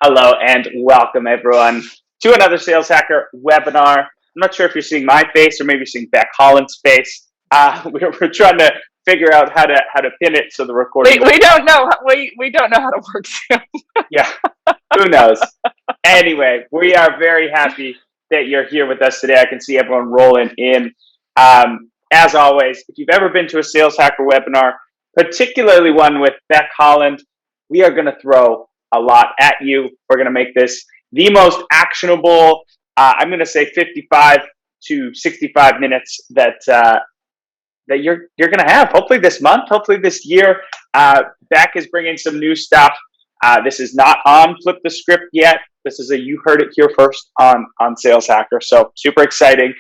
Hello and welcome everyone to another Sales Hacker webinar. I'm not sure if you're seeing my face or maybe you're seeing Becc Holland's face. We're trying to figure out how to pin it so the recording. We don't know. We don't know how to work Zoom. Yeah, who knows? Anyway, we are very happy that you're here with us today. I can see everyone rolling in. As always, if you've ever been to a Sales Hacker webinar, particularly one with Becc Holland, we are going to throw a lot at you. We're going to make this the most actionable, I'm going to say 55 to 65 minutes that you're going to have. Hopefully this month, hopefully this year. Becc is bringing some new stuff. This is not on Flip the Script yet. This is you heard it here first on Sales Hacker. So super exciting.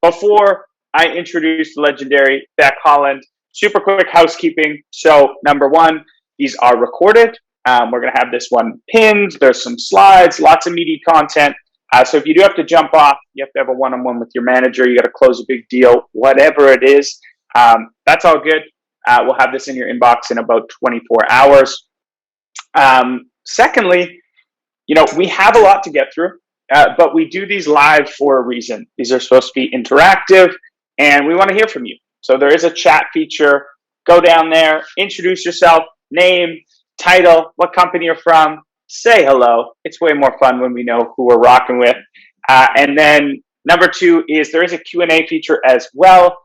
Before I introduce the legendary Becc Holland, super quick housekeeping. So number one, these are recorded. We're going to have this one pinned. There's some slides, lots of meaty content. So if you do have to jump off, you have to have a one-on-one with your manager. You got to close a big deal, whatever it is. That's all good. We'll have this in your inbox in about 24 hours. Secondly, we have a lot to get through, but we do these live for a reason. These are supposed to be interactive, and we want to hear from you. So there is a chat feature. Go down there, introduce yourself, name, title, what company you're from, say hello. It's way more fun when we know who we're rocking with. And then number two is there is a Q&A feature as well.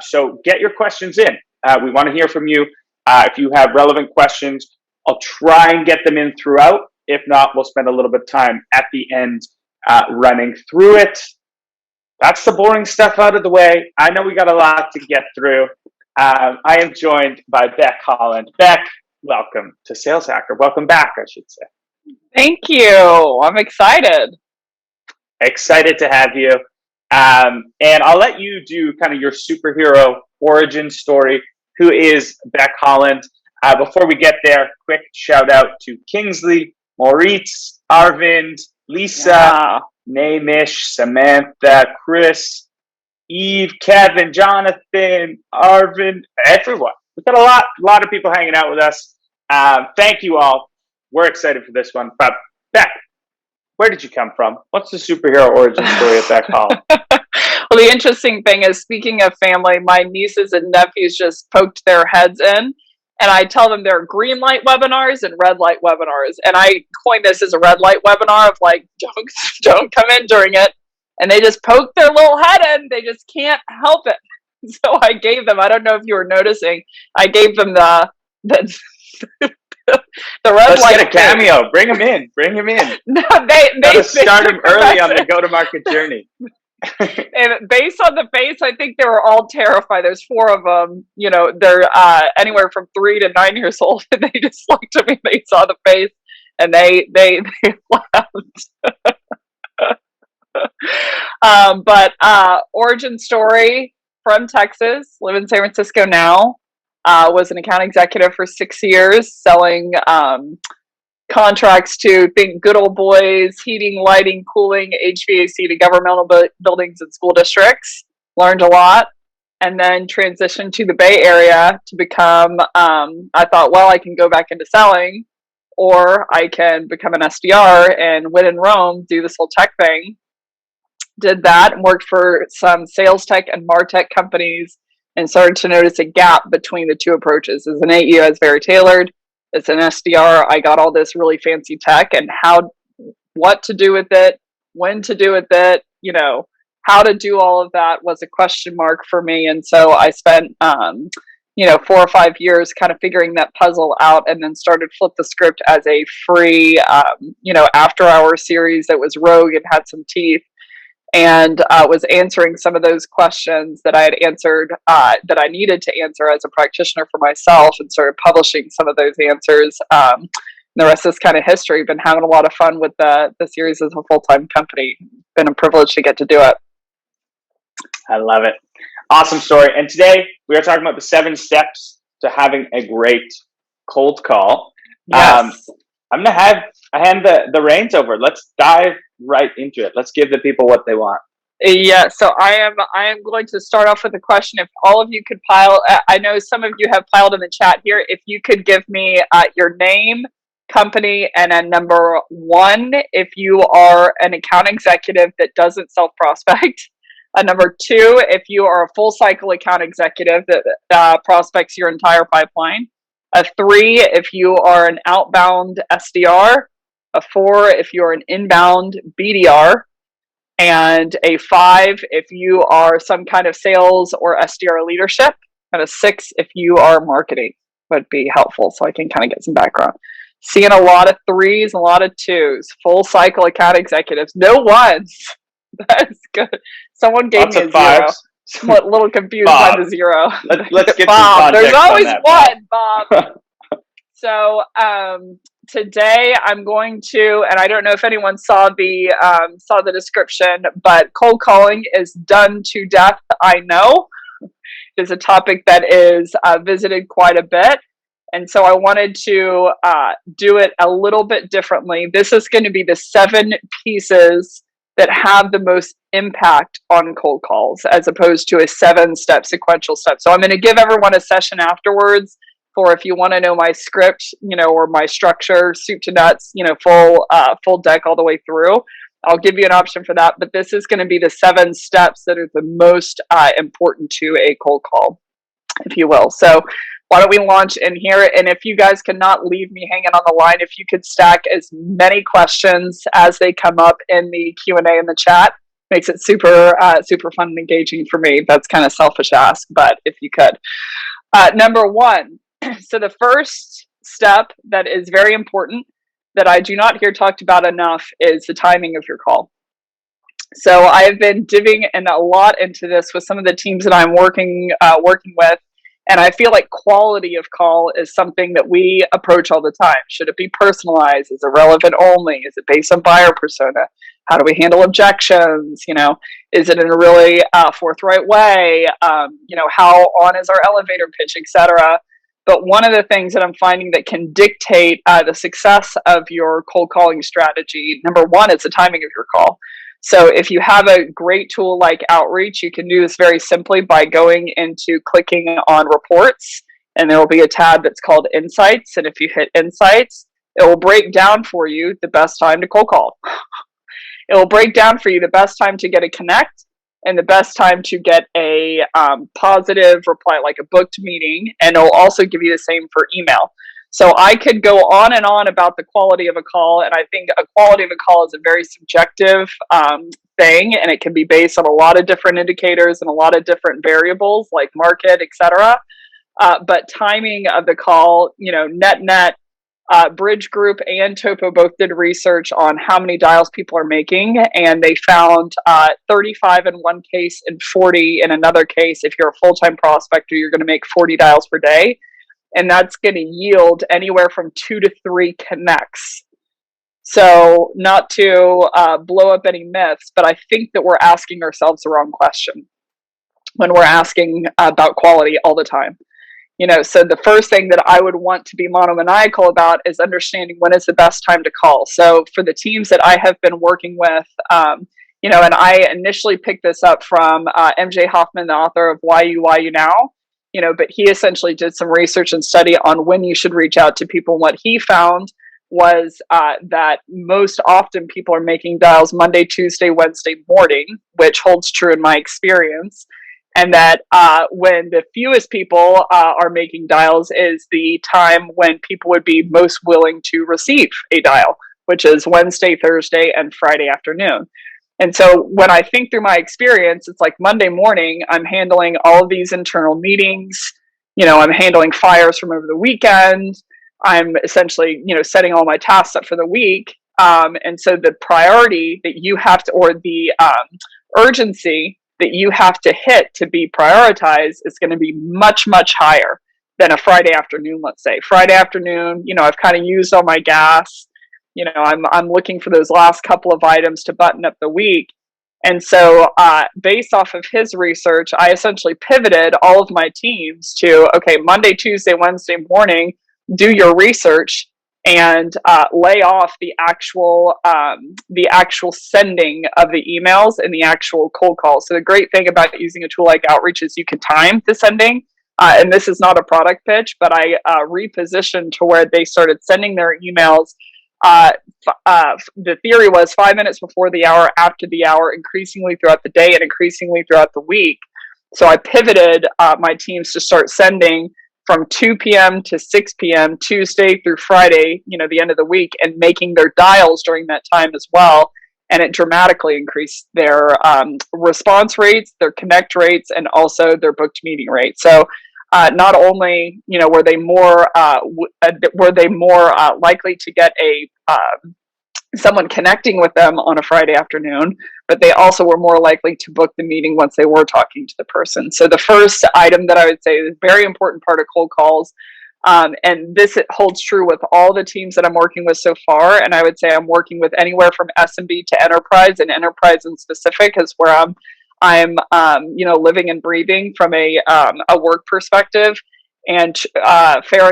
So get your questions in. We want to hear from you. If you have relevant questions, I'll try and get them in throughout. If not, we'll spend a little bit of time at the end running through it. That's the boring stuff out of the way. I know we got a lot to get through. I am joined by Becc Holland. Becc, welcome to Sales Hacker. Welcome back, I should say. Thank you. I'm excited. Excited to have you. And I'll let you do kind of your superhero origin story. Who is Becc Holland? Before we get there, quick shout out to Kingsley, Maurice, Arvind, Lisa, Namish, Samantha, Chris, Eve, Kevin, Jonathan, Arvind, everyone. We've got a lot of people hanging out with us. Thank you all. We're excited for this one. But Becc, where did you come from? What's the superhero origin story of Becc Holland? Well, the interesting thing is, speaking of family, my nieces and nephews just poked their heads in, and I tell them there are green light webinars and red light webinars. And I coined this as a red light webinar of like, don't come in during it. And they just poke their little head in. They just can't help it. So I gave them, I don't know if you were noticing, I gave them the red Let's light. Get a cameo. Bring him in. No, they start him early on the go-to-market journey. And based on the face, I think they were all terrified. There's 4 of them. They're anywhere from 3 to 9 years old, and they just looked at me. They saw the face, and they laughed. But origin story: from Texas, live in San Francisco now. Was an account executive for 6 years, selling contracts to good old boys, heating, lighting, cooling, HVAC to governmental buildings and school districts. Learned a lot, and then transitioned to the Bay Area to become, I thought, well, I can go back into selling, or I can become an SDR and when in Rome, do this whole tech thing. Did that and worked for some sales tech and MarTech companies, and started to notice a gap between the two approaches. As an AE, I was very tailored. As an SDR, I got all this really fancy tech, and what to do with it, when to do with it, how to do all of that was a question mark for me. And so I spent, 4 or 5 years kind of figuring that puzzle out, and then started Flip the Script as a free, after-hour series that was rogue and had some teeth. And was answering some of those questions that I had answered, that I needed to answer as a practitioner for myself, and started publishing some of those answers. The rest is kind of history. Been having a lot of fun with the series as a full-time company. Been a privilege to get to do it. I love it. Awesome story. And today we are talking about the 7 steps to having a great cold call. Yes. I'm going to hand the reins over. Let's dive right into it. Let's give the people what they want. Yeah, so I am going to start off with a question. If all of you could pile, I know some of you have piled in the chat here. If you could give me your name, company, and then number one, if you are an account executive that doesn't self-prospect. Number two, if you are a full cycle account executive that prospects your entire pipeline. A three, if you are an outbound SDR. A four, if you're an inbound BDR. And a five, if you are some kind of sales or SDR leadership. And a six, if you are marketing, would be helpful so I can kind of get some background. Seeing a lot of threes, a lot of twos, full cycle account executives, no ones. That's good. Someone gave Lots me of a zero. fives. I'm a little confused by the zero. Let's get Bob, some context there's always on that, one, Bob. So today I'm going to, and I don't know if anyone saw the description, but cold calling is done to death. I know it is a topic that is visited quite a bit. And so I wanted to do it a little bit differently. This is going to be the 7 pieces that have the most impact on cold calls, as opposed to a 7-step sequential step. So I'm going to give everyone a session afterwards for if you want to know my script, or my structure, soup to nuts, full deck all the way through. I'll give you an option for that. But this is going to be the 7 steps that are the most important to a cold call, if you will. So why don't we launch in here? And if you guys cannot leave me hanging on the line, if you could stack as many questions as they come up in the Q&A in the chat, makes it super fun and engaging for me. That's kind of selfish ask, but if you could. Number one, so the first step that is very important that I do not hear talked about enough is the timing of your call. So I have been diving in a lot into this with some of the teams that I'm working with. And I feel like quality of call is something that we approach all the time. Should it be personalized? Is it relevant only? Is it based on buyer persona? How do we handle objections? Is it in a really forthright way? How on is our elevator pitch, etc. But one of the things that I'm finding that can dictate the success of your cold calling strategy, number one, is the timing of your call. So if you have a great tool like Outreach, you can do this very simply by going into clicking on reports, and there will be a tab that's called Insights. And if you hit Insights, it will break down for you the best time to cold call. It will break down for you the best time to get a connect and the best time to get a positive reply, like a booked meeting. And it will also give you the same for email. So I could go on and on about the quality of a call, and I think a quality of a call is a very subjective thing, and it can be based on a lot of different indicators and a lot of different variables like market, etc. But timing of the call, net, Bridge Group and Topo both did research on how many dials people are making, and they found 35 in one case and 40 in another case. If you're a full-time prospector, you're going to make 40 dials per day. And that's going to yield anywhere from 2 to 3 connects. So not to blow up any myths, but I think that we're asking ourselves the wrong question when we're asking about quality all the time. So the first thing that I would want to be monomaniacal about is understanding when is the best time to call. So for the teams that I have been working with, and I initially picked this up from MJ Hoffman, the author of Why You Now. But he essentially did some research and study on when you should reach out to people. What he found was that most often people are making dials Monday, Tuesday, Wednesday morning, which holds true in my experience. And that when the fewest people are making dials is the time when people would be most willing to receive a dial, which is Wednesday, Thursday, and Friday afternoon. And so when I think through my experience, it's like Monday morning, I'm handling all of these internal meetings. I'm handling fires from over the weekend. I'm essentially, setting all my tasks up for the week. And so the priority that you have to, or the urgency that you have to hit to be prioritized is going to be much, much higher than a Friday afternoon, let's say. Friday afternoon, I've kind of used all my gas. I'm looking for those last couple of items to button up the week. And so based off of his research, I essentially pivoted all of my teams to, okay, Monday, Tuesday, Wednesday morning, do your research and lay off the actual sending of the emails and the actual cold calls. So the great thing about using a tool like Outreach is you can time the sending. and this is not a product pitch, but I repositioned to where they started sending their emails. The theory was 5 minutes before the hour, after the hour, increasingly throughout the day and increasingly throughout the week. So I pivoted my teams to start sending from 2 p.m. to 6 p.m. Tuesday through Friday, the end of the week, and making their dials during that time as well. And it dramatically increased their response rates, their connect rates, and also their booked meeting rates. So not only were they more likely to get a someone connecting with them on a Friday afternoon, but they also were more likely to book the meeting once they were talking to the person. So the first item that I would say is a very important part of cold calls, and this holds true with all the teams that I'm working with so far. And I would say I'm working with anywhere from SMB to enterprise, and enterprise in specific is where I'm living and breathing from a work perspective. And true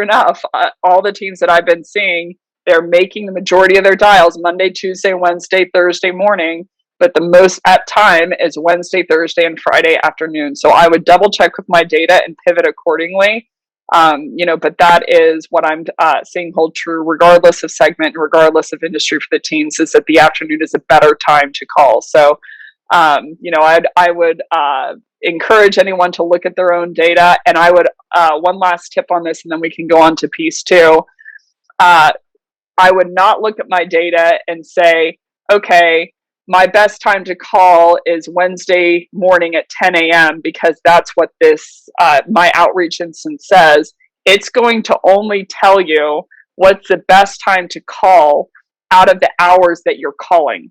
enough, all the teams that I've been seeing, they're making the majority of their dials Monday, Tuesday, Wednesday, Thursday morning, but the most at time is Wednesday, Thursday, and Friday afternoon. So I would double check with my data and pivot accordingly. But that is what I'm seeing hold true, regardless of segment, regardless of industry for the teams, is that the afternoon is a better time to call. So, I would encourage anyone to look at their own data. And I would, one last tip on this, and then we can go on to piece two. I would not look at my data and say, okay, my best time to call is Wednesday morning at 10 a.m. because that's what this, my outreach instance says. It's going to only tell you what's the best time to call out of the hours that you're calling,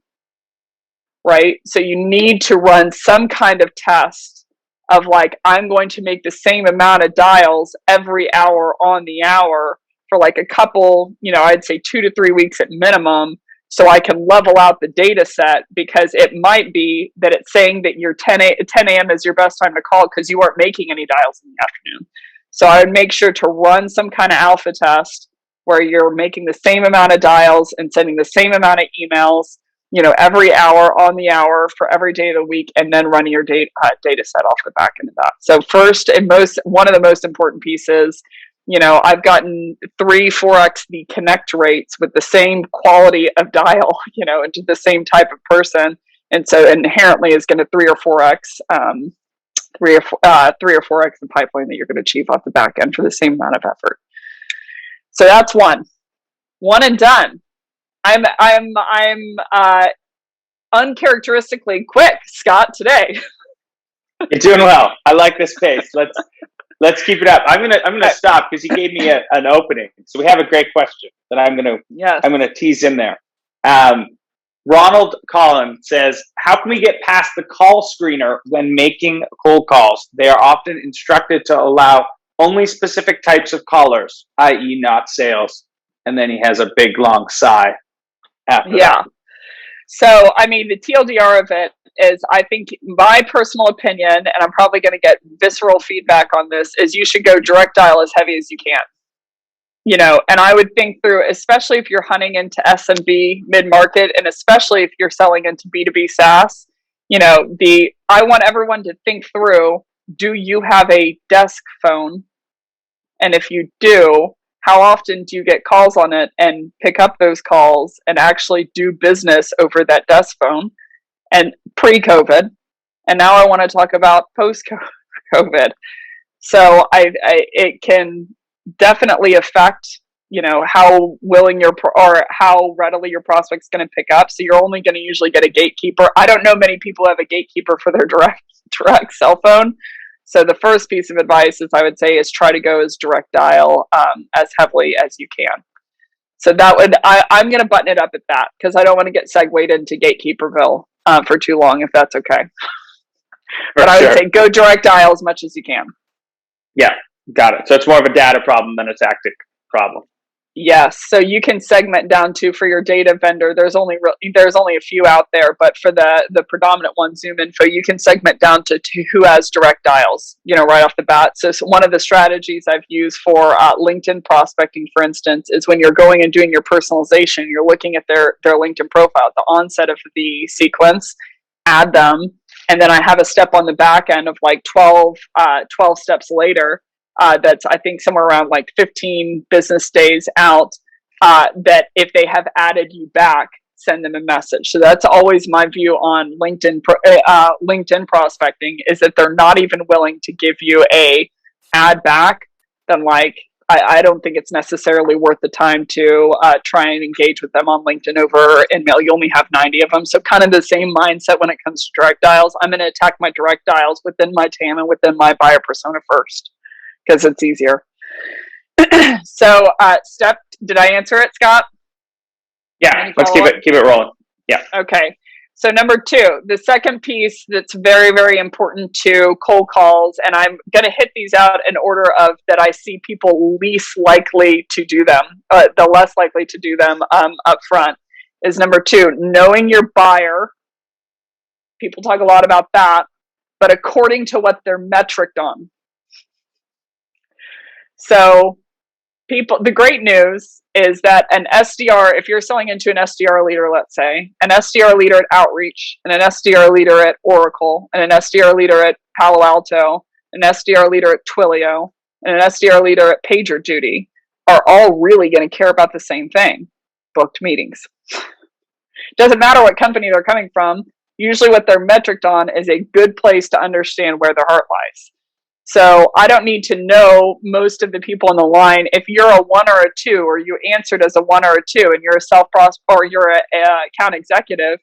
right? So you need to run some kind of test of like, I'm going to make the same amount of dials every hour on the hour for like a couple, I'd say 2 to 3 weeks at minimum, so I can level out the data set, because it might be that it's saying that your 10 a.m. is your best time to call because you aren't making any dials in the afternoon. So I would make sure to run some kind of alpha test where you're making the same amount of dials and sending the same amount of emails, every hour on the hour for every day of the week, and then running your data set off the back end of that. So first and one of the most important pieces, I've gotten 3-4x the connect rates with the same quality of dial, into the same type of person. And so inherently is going to 3 or 4x the pipeline that you're going to achieve off the back end for the same amount of effort. So that's one and done. I'm uncharacteristically quick, Scott, today. You're doing well. I like this pace. Let's keep it up. I'm gonna stop because you gave me an opening. So we have a great question that I'm gonna tease in there. Ronald Collin says, how can we get past the call screener when making cold calls? They are often instructed to allow only specific types of callers, i.e. not sales. And then he has a big long sigh after that. So, the TLDR of it is, I think my personal opinion, and I'm probably going to get visceral feedback on this, is you should go direct dial as heavy as you can. And I would think through, especially if you're hunting into SMB mid-market, and especially if you're selling into B2B SaaS, I want everyone to think through, do you have a desk phone? And if you do, how often do you get calls on it and pick up those calls and actually do business over that desk phone? And pre-COVID, and now I want to talk about post-COVID. So it can definitely affect, how willing or how readily your prospect's going to pick up. So you're only going to usually get a gatekeeper. I don't know many people have a gatekeeper for their direct cell phone. So the first piece of advice is, I would say, is try to go as direct dial as heavily as you can. So I'm going to button it up at that, because I don't want to get segued into Gatekeeperville for too long, if that's okay. But I would say go direct dial as much as you can. Yeah, got it. So it's more of a data problem than a tactic problem. Yes. So you can segment down to, for your data vendor, there's only a few out there, but for the predominant one, Zoom Info, you can segment down to who has direct dials, right off the bat. So one of the strategies I've used for LinkedIn prospecting, for instance, is when you're going and doing your personalization, you're looking at their LinkedIn profile at the onset of the sequence, add them, And then I have a step on the back end of like 12 steps later. That's, I think, somewhere around like 15 business days out, that if they have added you back, send them a message. So that's always my view on LinkedIn prospecting, is that they're not even willing to give you a add back. Then like, I don't think it's necessarily worth the time to try and engage with them on LinkedIn over email. You only have 90 of them. So kind of the same mindset when it comes to direct dials. I'm going to attack my direct dials within my TAM and within my buyer persona first, because it's easier. So did I answer it, Scott? Yeah, let's keep it rolling. Yeah. Okay. So number 2, the second piece that's very, very important to cold calls, and I'm going to hit these out in order of that I see people least likely to do them, the less likely to do them up front, is number 2, knowing your buyer. People talk a lot about that, but according to what they're metriced on. So the great news is that an SDR, if you're selling into an SDR leader, let's say, an SDR leader at Outreach, and an SDR leader at Oracle, and an SDR leader at Palo Alto, an SDR leader at Twilio, and an SDR leader at PagerDuty are all really going to care about the same thing: booked meetings. Doesn't matter what company they're coming from. Usually what they're metriced on is a good place to understand where their heart lies. So I don't need to know most of the people on the line. If you're a 1 or a 2, or you answered as a 1 or a 2, and you're a or you're a account executive,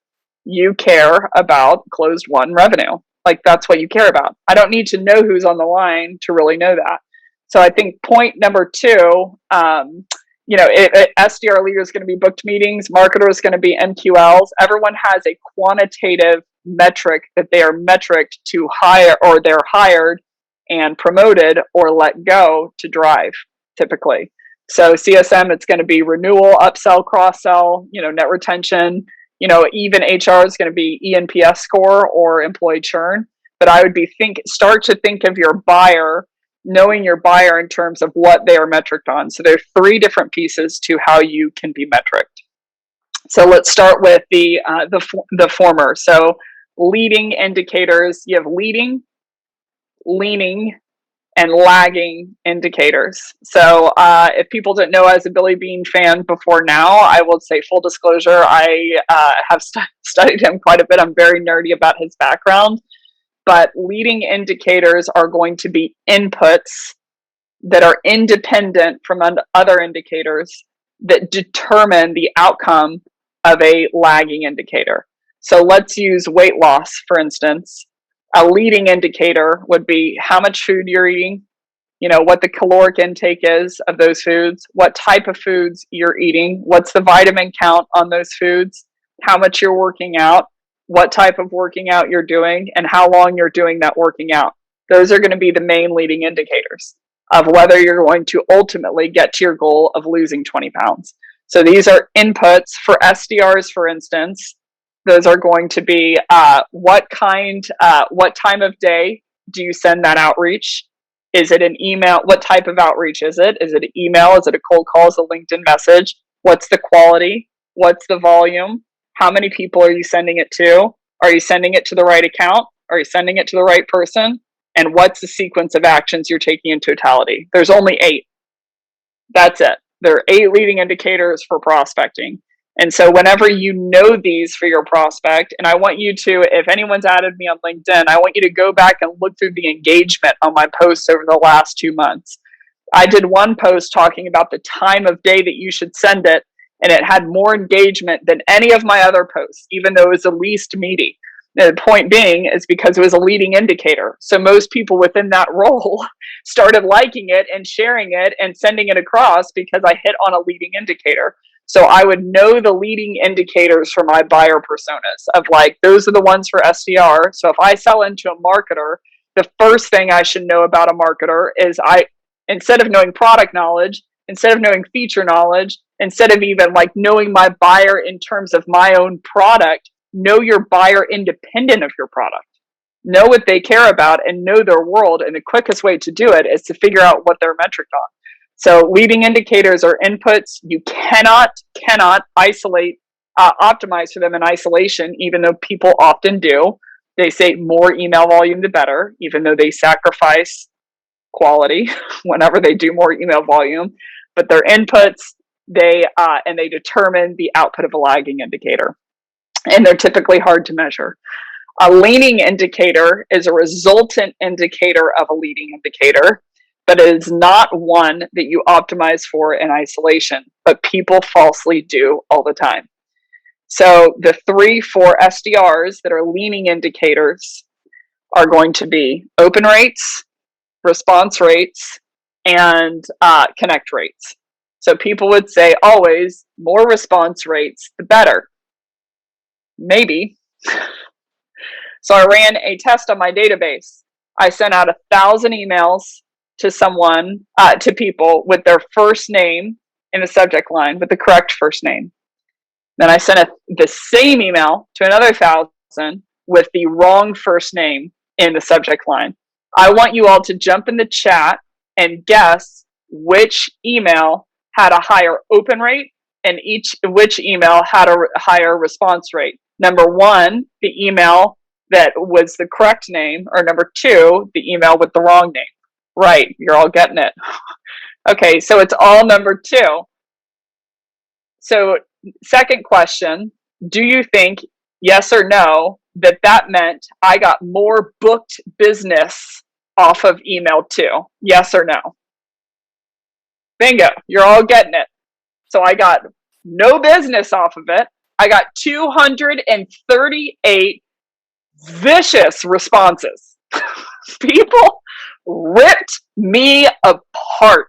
you care about closed won revenue. Like, that's what you care about. I don't need to know who's on the line to really know that. So I think point number 2, SDR leader is going to be booked meetings, marketer is going to be MQLs. Everyone has a quantitative metric that they are metriced to hire, or they're hired and promoted or let go to drive, typically. So CSM, it's going to be renewal, upsell, cross-sell, net retention, even HR is going to be ENPS score or employee churn. But I would start to think of your buyer, knowing your buyer in terms of what they are metriced on. So there are 3 different pieces to how you can be metriced. So let's start with the former. So leading indicators, you have leading, leaning, and lagging indicators. So if people didn't know, as a Billy Beane fan before now, I will say, full disclosure, I have studied him quite a bit. I'm very nerdy about his background. But leading indicators are going to be inputs that are independent from other indicators that determine the outcome of a lagging indicator. So let's use weight loss, for instance. A leading indicator would be how much food you're eating, what the caloric intake is of those foods, what type of foods you're eating, what's the vitamin count on those foods, how much you're working out, what type of working out you're doing, and how long you're doing that working out. Those are going to be the main leading indicators of whether you're going to ultimately get to your goal of losing 20 pounds. So these are inputs for SDRs, for instance. Those are going to be what time of day do you send that outreach? Is it an email? What type of outreach is it? Is it an email? Is it a cold call? Is it a LinkedIn message? What's the quality? What's the volume? How many people are you sending it to? Are you sending it to the right account? Are you sending it to the right person? And what's the sequence of actions you're taking in totality? There's only 8. That's it. There are 8 leading indicators for prospecting. And so whenever you know these for your prospect, and I want you to, if anyone's added me on LinkedIn, I want you to go back and look through the engagement on my posts over the last 2 months. I did one post talking about the time of day that you should send it, and it had more engagement than any of my other posts, even though it was the least meaty. The point being is because it was a leading indicator. So most people within that role started liking it and sharing it and sending it across because I hit on a leading indicator. So I would know the leading indicators for my buyer personas of like, those are the ones for SDR. So if I sell into a marketer, the first thing I should know about a marketer is instead of knowing product knowledge, instead of knowing feature knowledge, instead of even like knowing my buyer in terms of my own product, know your buyer independent of your product. Know what they care about and know their world. And the quickest way to do it is to figure out what they're metriced on. So leading indicators are inputs. You cannot isolate, optimize for them in isolation, even though people often do. They say more email volume the better, even though they sacrifice quality whenever they do more email volume. But their inputs, and they determine the output of a lagging indicator. And they're typically hard to measure. A leading indicator is a resultant indicator of a leading indicator, but it is not one that you optimize for in isolation, but people falsely do all the time. So the 4 SDRs that are leading indicators are going to be open rates, response rates, and connect rates. So people would say always more response rates, the better. Maybe. So I ran a test on my database. I sent out 1,000 emails to to people with their first name in the subject line, with the correct first name. Then I sent the same email to another 1,000 with the wrong first name in the subject line. I want you all to jump in the chat and guess which email had a higher open rate and which email had a higher response rate. Number 1, the email that was the correct name, or number 2, the email with the wrong name. Right, you're all getting it. Okay, so it's all number 2. So second question, do you think, yes or no, that meant I got more booked business off of email 2? Yes or no? Bingo, you're all getting it. So I got no business off of it. I got 238 vicious responses. People ripped me apart.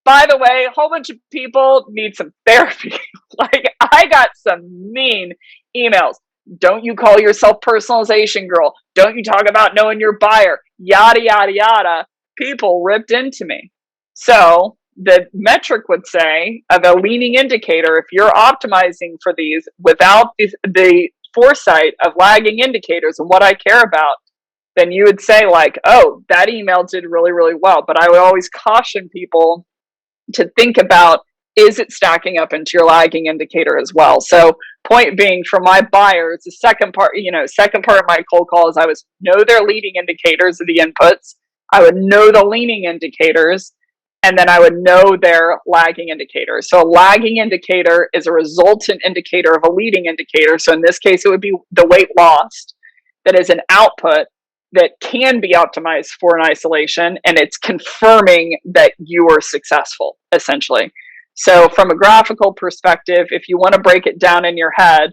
By the way, a whole bunch of people need some therapy. Like, I got some mean emails. Don't you call yourself personalization girl? Don't you talk about knowing your buyer? Yada, yada, yada. People ripped into me. So the metric would say of a leading indicator, if you're optimizing for these without the foresight of lagging indicators and what I care about, then you would say like, oh, that email did really, really well. But I would always caution people to think about, is it stacking up into your lagging indicator as well? So point being, for my buyers, the second part of my cold call is I would know their leading indicators of the inputs. I would know the leading indicators, and then I would know their lagging indicators. So a lagging indicator is a resultant indicator of a leading indicator. So in this case, it would be the weight lost that is an output that can be optimized for an isolation, and it's confirming that you were successful, essentially. So from a graphical perspective, if you want to break it down in your head,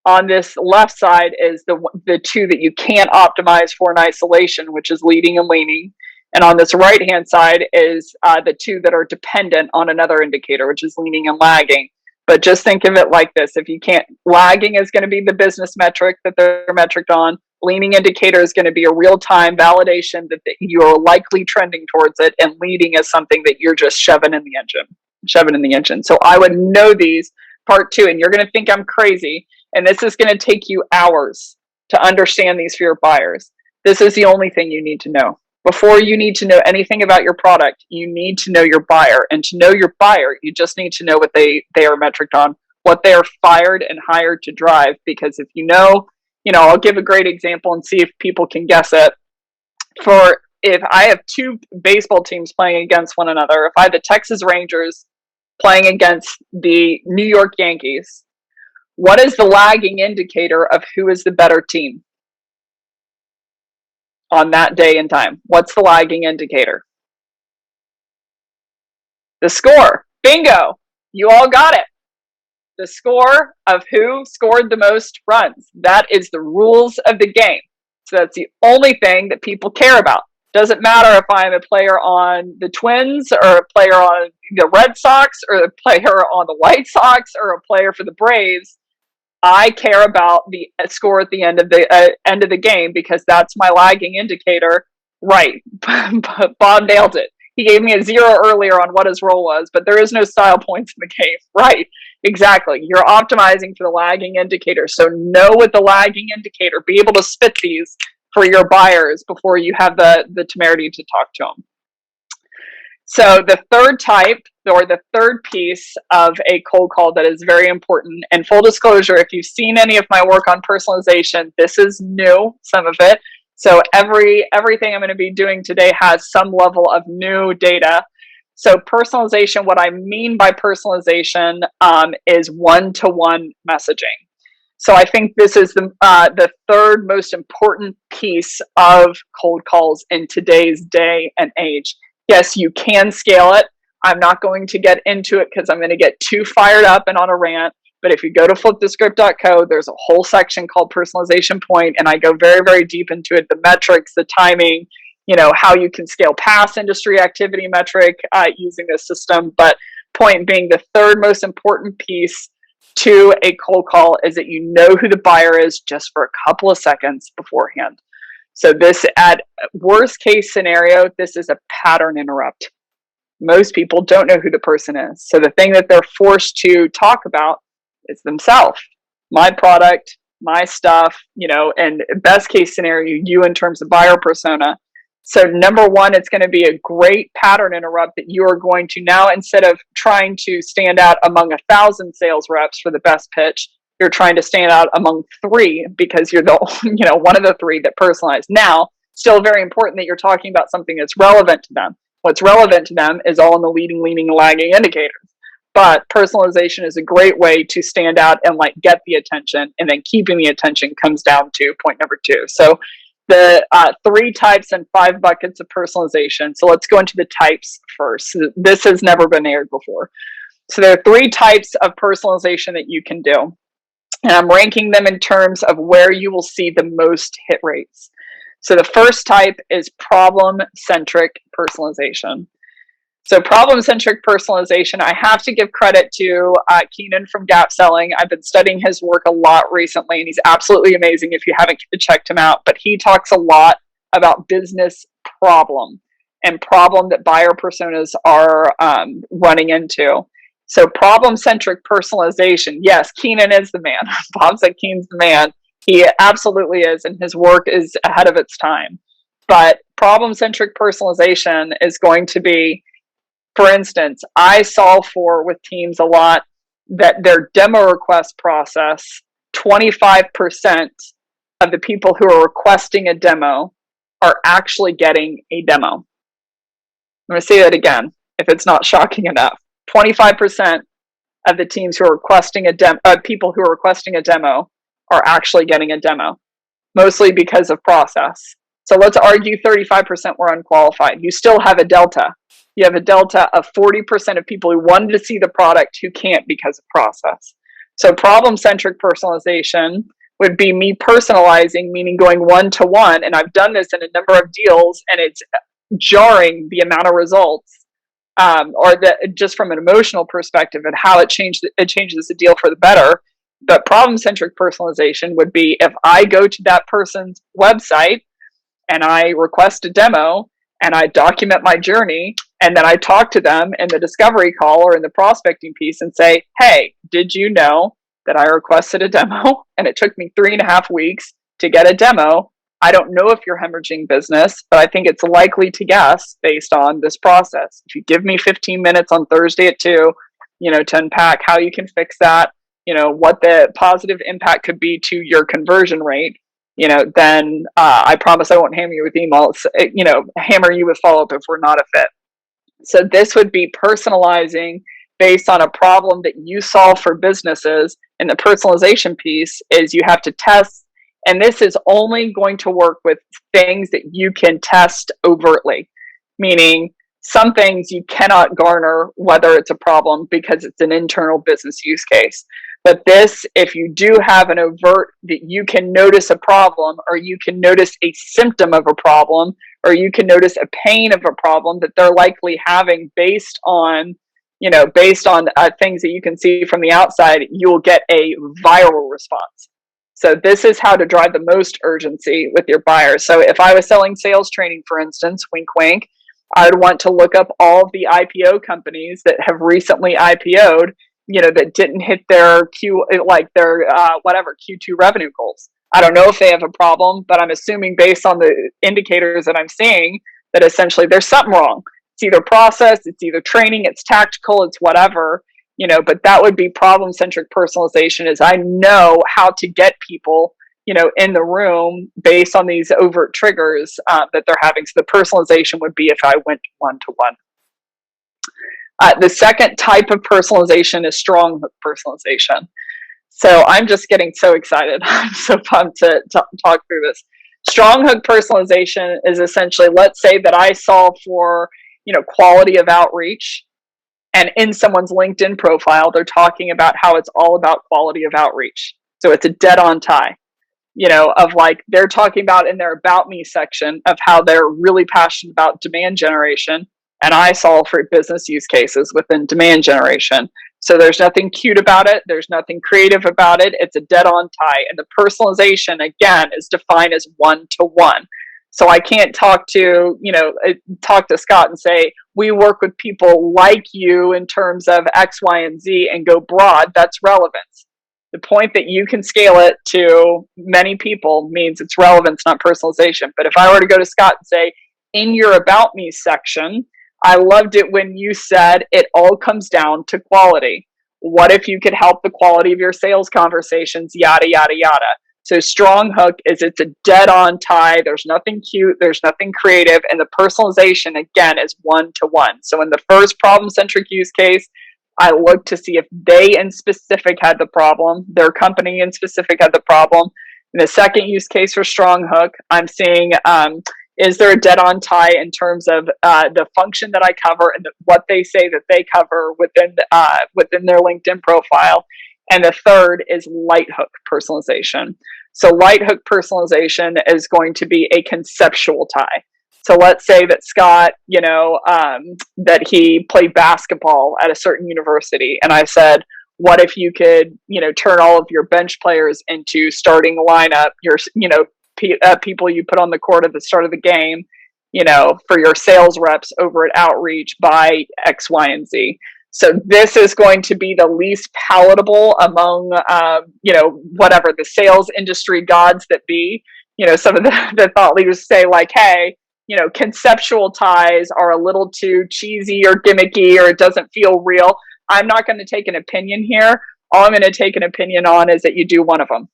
on this left side is the 2 that you can't optimize for an isolation, which is leading and leaning. And on this right-hand side is the 2 that are dependent on another indicator, which is leaning and lagging. But just think of it like this. If you can't, lagging is going to be the business metric that they're metriced on. Leaning indicator is going to be a real-time validation that you're likely trending towards it. And leading is something that you're just shoving in the engine. So I would know these, part 2, and you're going to think I'm crazy. And this is going to take you hours to understand these for your buyers. This is the only thing you need to know. Before you need to know anything about your product, you need to know your buyer. And to know your buyer, you just need to know what they are metriced on, what they are fired and hired to drive. Because if I'll give a great example and see if people can guess it. If I have 2 baseball teams playing against one another, if I have the Texas Rangers playing against the New York Yankees, what is the lagging indicator of who is the better team on that day and time? What's the lagging indicator? The score. Bingo. You all got it. The score of who scored the most runs. That is the rules of the game. So that's the only thing that people care about. Doesn't matter if I'm a player on the Twins or a player on the Red Sox or a player on the White Sox or a player for the Braves. I care about the score at the end of the game, because that's my lagging indicator. Right. Bob nailed it. He gave me a 0 earlier on what his role was, but there is no style points in the game. Right. Exactly. You're optimizing for the lagging indicator. So know what the lagging indicator, be able to spit these for your buyers before you have the temerity to talk to them. So the third type or the third piece of a cold call that is very important. And full disclosure, if you've seen any of my work on personalization, this is new, some of it. So everything I'm going to be doing today has some level of new data. So personalization, what I mean by personalization is one-to-one messaging. So I think this is the third most important piece of cold calls in today's day and age. Yes, you can scale it. I'm not going to get into it because I'm going to get too fired up and on a rant. But if you go to flipthescript.co, there's a whole section called Personalization Point, and I go very, very deep into it, the metrics, the timing, how you can scale past industry activity metric using this system. But point being, the third most important piece to a cold call is that you know who the buyer is just for a couple of seconds beforehand. So this, at worst case scenario, this is a pattern interrupt. Most people don't know who the person is. So the thing that they're forced to talk about is themselves, my product, my stuff, and best case scenario, you in terms of buyer persona. So number one, it's going to be a great pattern interrupt that you are going to now, instead of trying to stand out among 1,000 sales reps for the best pitch, you're trying to stand out among 3 because you're the, one of the 3 that personalize. Now, still very important that you're talking about something that's relevant to them. What's relevant to them is all in the leading, leaning, lagging indicators. But personalization is a great way to stand out and get the attention, and then keeping the attention comes down to point number 2. So the 3 types and 5 buckets of personalization. So let's go into the types first. This has never been aired before. So there are 3 types of personalization that you can do. And I'm ranking them in terms of where you will see the most hit rates. So the first type is problem-centric personalization. So problem-centric personalization, I have to give credit to Keenan from Gap Selling. I've been studying his work a lot recently, and he's absolutely amazing if you haven't checked him out. But he talks a lot about business problem and problem that buyer personas are running into. So problem-centric personalization, yes, Keenan is the man. Bob said Keenan's the man. He absolutely is, and his work is ahead of its time. But problem-centric personalization is going to be, for instance, I solve for with teams a lot that their demo request process, 25% of the people who are requesting a demo are actually getting a demo. I'm going to say that again, if it's not shocking enough. 25% of the teams who are requesting people who are requesting a demo are actually getting a demo, mostly because of process. So let's argue 35% were unqualified. You still have a delta. You have a delta of 40% of people who wanted to see the product who can't because of process. So problem-centric personalization would be me personalizing, meaning going one-to-one. And I've done this in a number of deals, and it's jarring the amount of results, or just from an emotional perspective and how it changes the deal for the better. But problem-centric personalization would be if I go to that person's website and I request a demo and I document my journey, and then I talk to them in the discovery call or in the prospecting piece and say, hey, did you know that I requested a demo and it took me 3.5 weeks to get a demo? I don't know if you're hemorrhaging business, but I think it's likely to guess based on this process. If you give me 15 minutes on Thursday at 2, to unpack how you can fix that, what the positive impact could be to your conversion rate, then I promise I won't hammer you with emails, hammer you with follow-up if we're not a fit. So this would be personalizing based on a problem that you solve for businesses. And the personalization piece is you have to test, and this is only going to work with things that you can test overtly, meaning some things you cannot garner whether it's a problem because it's an internal business use case. But this, if you do have an overt that you can notice a problem, or you can notice a symptom of a problem, or you can notice a pain of a problem that they're likely having based on things that you can see from the outside, you will get a viral response. So this is how to drive the most urgency with your buyers. So if I was selling sales training, for instance, wink, wink, I'd want to look up all of the IPO companies that have recently IPO'd, that didn't hit their Q2 revenue goals. I don't know if they have a problem, but I'm assuming based on the indicators that I'm seeing that essentially there's something wrong. It's either process, it's either training, it's tactical, it's whatever, but that would be problem-centric personalization, is I know how to get people, in the room based on these overt triggers that they're having. So the personalization would be if I went one-to-one. The second type of personalization is strong hook personalization. So I'm just getting so excited. I'm so pumped to talk through this. Strong hook personalization is essentially, let's say that I solve for, quality of outreach, and in someone's LinkedIn profile, they're talking about how it's all about quality of outreach. So it's a dead on tie, of like, they're talking about in their about me section of how they're really passionate about demand generation. And I solve for business use cases within demand generation. So there's nothing cute about it. There's nothing creative about it. It's a dead on tie. And the personalization, again, is defined as one-to-one. So I can't talk to Scott and say, we work with people like you in terms of X, Y, and Z, and go broad. That's relevance. The point that you can scale it to many people means it's relevance, not personalization. But if I were to go to Scott and say, in your about me section, I loved it when you said it all comes down to quality. What if you could help the quality of your sales conversations, yada, yada, yada. So strong hook is, it's a dead on tie. There's nothing cute. There's nothing creative. And the personalization, again, is one-to-one. So in the first problem-centric use case, I looked to see if they in specific had the problem, their company in specific had the problem. In the second use case for strong hook, I'm seeing, is there a dead on tie in terms of the function that I cover and what they say that they cover within their LinkedIn profile? And the third is light hook personalization. So light hook personalization is going to be a conceptual tie. So let's say that Scott, that he played basketball at a certain university. And I said, what if you could, turn all of your bench players into starting lineup, your, people you put on the court at the start of the game, for your sales reps over at Outreach by X, Y, and Z. So this is going to be the least palatable among, whatever the sales industry gods that be. Some of the thought leaders say like, hey, conceptual ties are a little too cheesy or gimmicky, or it doesn't feel real. I'm not going to take an opinion here. All I'm going to take an opinion on is that you do one of them.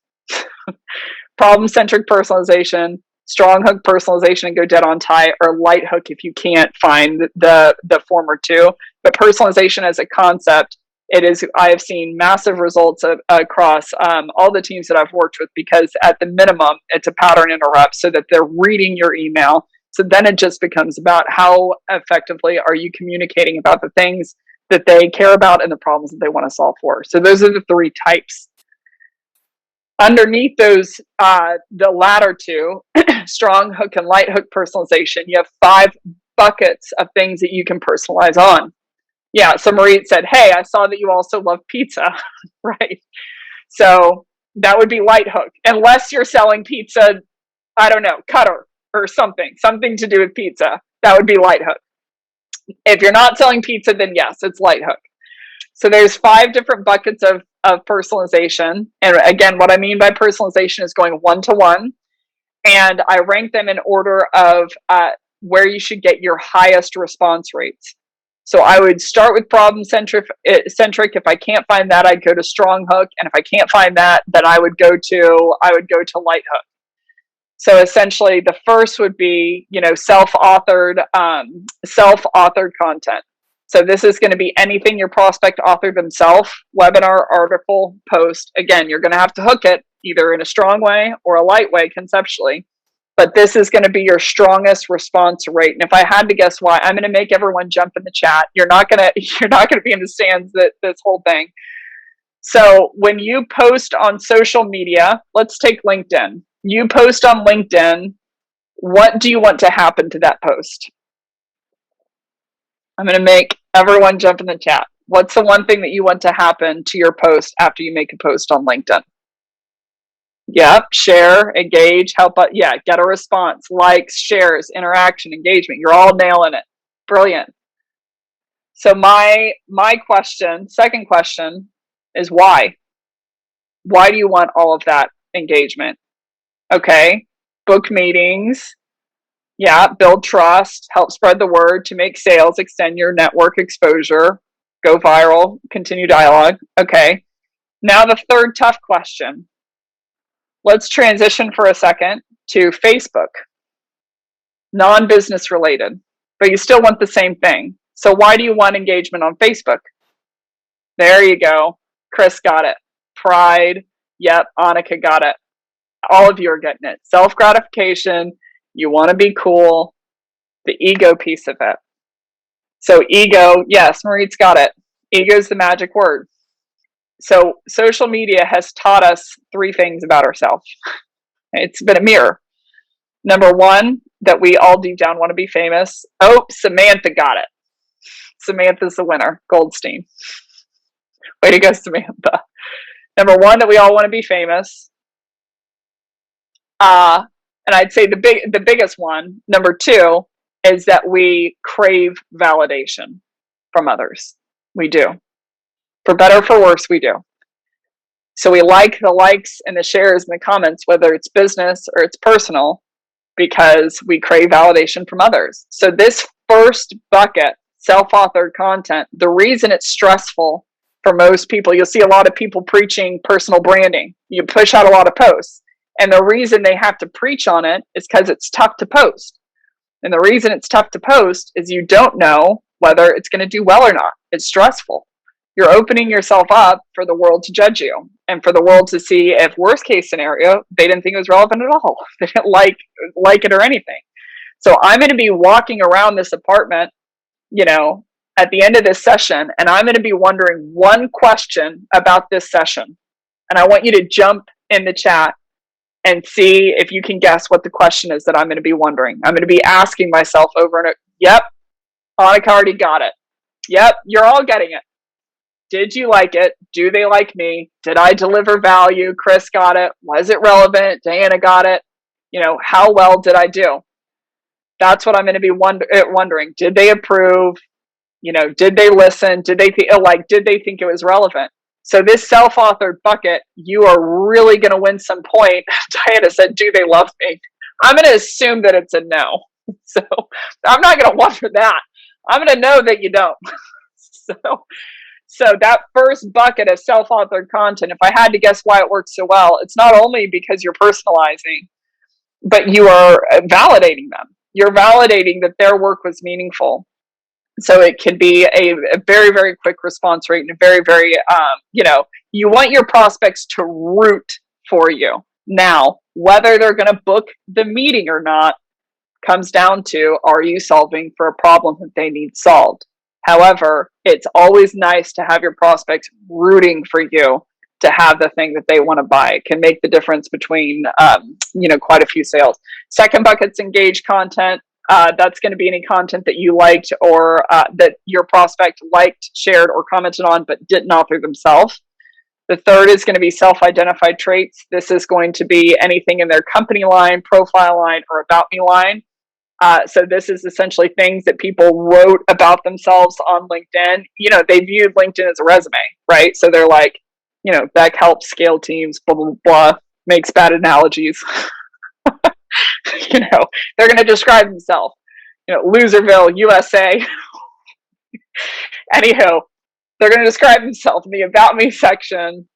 Problem-centric personalization, strong hook personalization, and go dead on tie, or light hook if you can't find the former two. But personalization as a concept, I have seen massive results across all the teams that I've worked with, because at the minimum, it's a pattern interrupt so that they're reading your email. So then it just becomes about how effectively are you communicating about the things that they care about and the problems that they want to solve for. So those are the three types. Underneath those, the latter two, strong hook and light hook personalization, you have 5 buckets of things that you can personalize on. Yeah, so Marie said, hey, I saw that you also love pizza, right? So that would be light hook, unless you're selling pizza, I don't know, cutter or something to do with pizza. That would be light hook. If you're not selling pizza, then yes, it's light hook. So there's 5 different buckets of personalization. And again, what I mean by personalization is going one-to-one. And I rank them in order of where you should get your highest response rates. So I would start with problem-centric. If I can't find that, I'd go to strong hook. And if I can't find that, then I would go to light hook. So essentially, the first would be, self-authored content. So this is going to be anything your prospect authored themselves, webinar, article, post. Again, you're going to have to hook it either in a strong way or a light way conceptually. But this is going to be your strongest response rate. And if I had to guess why, I'm going to make everyone jump in the chat. You're not going to be in the stands this whole thing. So when you post on social media, let's take LinkedIn. You post on LinkedIn, what do you want to happen to that post? I'm going to make everyone jump in the chat. What's the one thing that you want to happen to your post after you make a post on LinkedIn? Yep, share, engage, help. Get a response, likes, shares, interaction, engagement. You're all nailing it. Brilliant. So my second question is why? Why do you want all of that engagement? Okay, book meetings, Yeah, build trust, help spread the word to make sales, extend your network exposure, go viral, continue dialogue. Okay. Now, the third tough question. Let's transition for a second to Facebook, non business related, but you still want the same thing. So, why do you want engagement on Facebook? There you go. Chris got it. Pride. Yep. Annika got it. All of you are getting it. Self gratification. You want to be cool. The ego piece of it. So, ego. Yes, Marit's got it. Ego is the magic word. So, social media has taught us three things about ourselves. It's been a mirror. Number one, that we all deep down want to be famous. Oh, Samantha got it. Samantha's the winner. Goldstein. Way to go, Samantha. Number one, that we all want to be famous. And I'd say the biggest one, number two, is that we crave validation from others. We do. For better or for worse, we do. So we like the likes and the shares and the comments, whether it's business or it's personal, because we crave validation from others. So this first bucket, self-authored content, the reason it's stressful for most people, you'll see a lot of people preaching personal branding. You push out a lot of posts. And the reason they have to preach on it is because it's tough to post. And the reason it's tough to post is you don't know whether it's going to do well or not. It's stressful. You're opening yourself up for the world to judge you and for the world to see if, worst case scenario, they didn't think it was relevant at all. They didn't like it or anything. So I'm going to be walking around this apartment, at the end of this session, and I'm going to be wondering one question about this session. And I want you to jump in the chat and see if you can guess what the question is that I'm going to be wondering. I'm going to be asking myself over and over. Yep, Annika already got it. Yep, you're all getting it. Did you like it? Do they like me? Did I deliver value? Chris got it. Was it relevant? Diana got it. How well did I do? That's what I'm going to be wondering. Did they approve? Did they listen? Did they think it was relevant? So this self-authored bucket, you are really going to win some point. Diana said, do they love me? I'm going to assume that it's a no. So I'm not going to wonder that. I'm going to know that you don't. So that first bucket of self-authored content, if I had to guess why it works so well, it's not only because you're personalizing, but you are validating them. You're validating that their work was meaningful. So it can be a very, very quick response rate and a very, very, you want your prospects to root for you. Now, whether they're going to book the meeting or not comes down to, are you solving for a problem that they need solved? However, it's always nice to have your prospects rooting for you to have the thing that they want to buy. It can make the difference between, quite a few sales. Second bucket's engaged content. That's going to be any content that you liked or that your prospect liked, shared, or commented on, but didn't author themselves. The third is going to be self-identified traits. This is going to be anything in their company line, profile line, or about me line. So this is essentially things that people wrote about themselves on LinkedIn. They viewed LinkedIn as a resume, right? So they're like, Becc helps scale teams, blah, blah, blah, makes bad analogies. They're going to describe themselves, Loserville, USA. Anywho, they're going to describe themselves in the About Me section,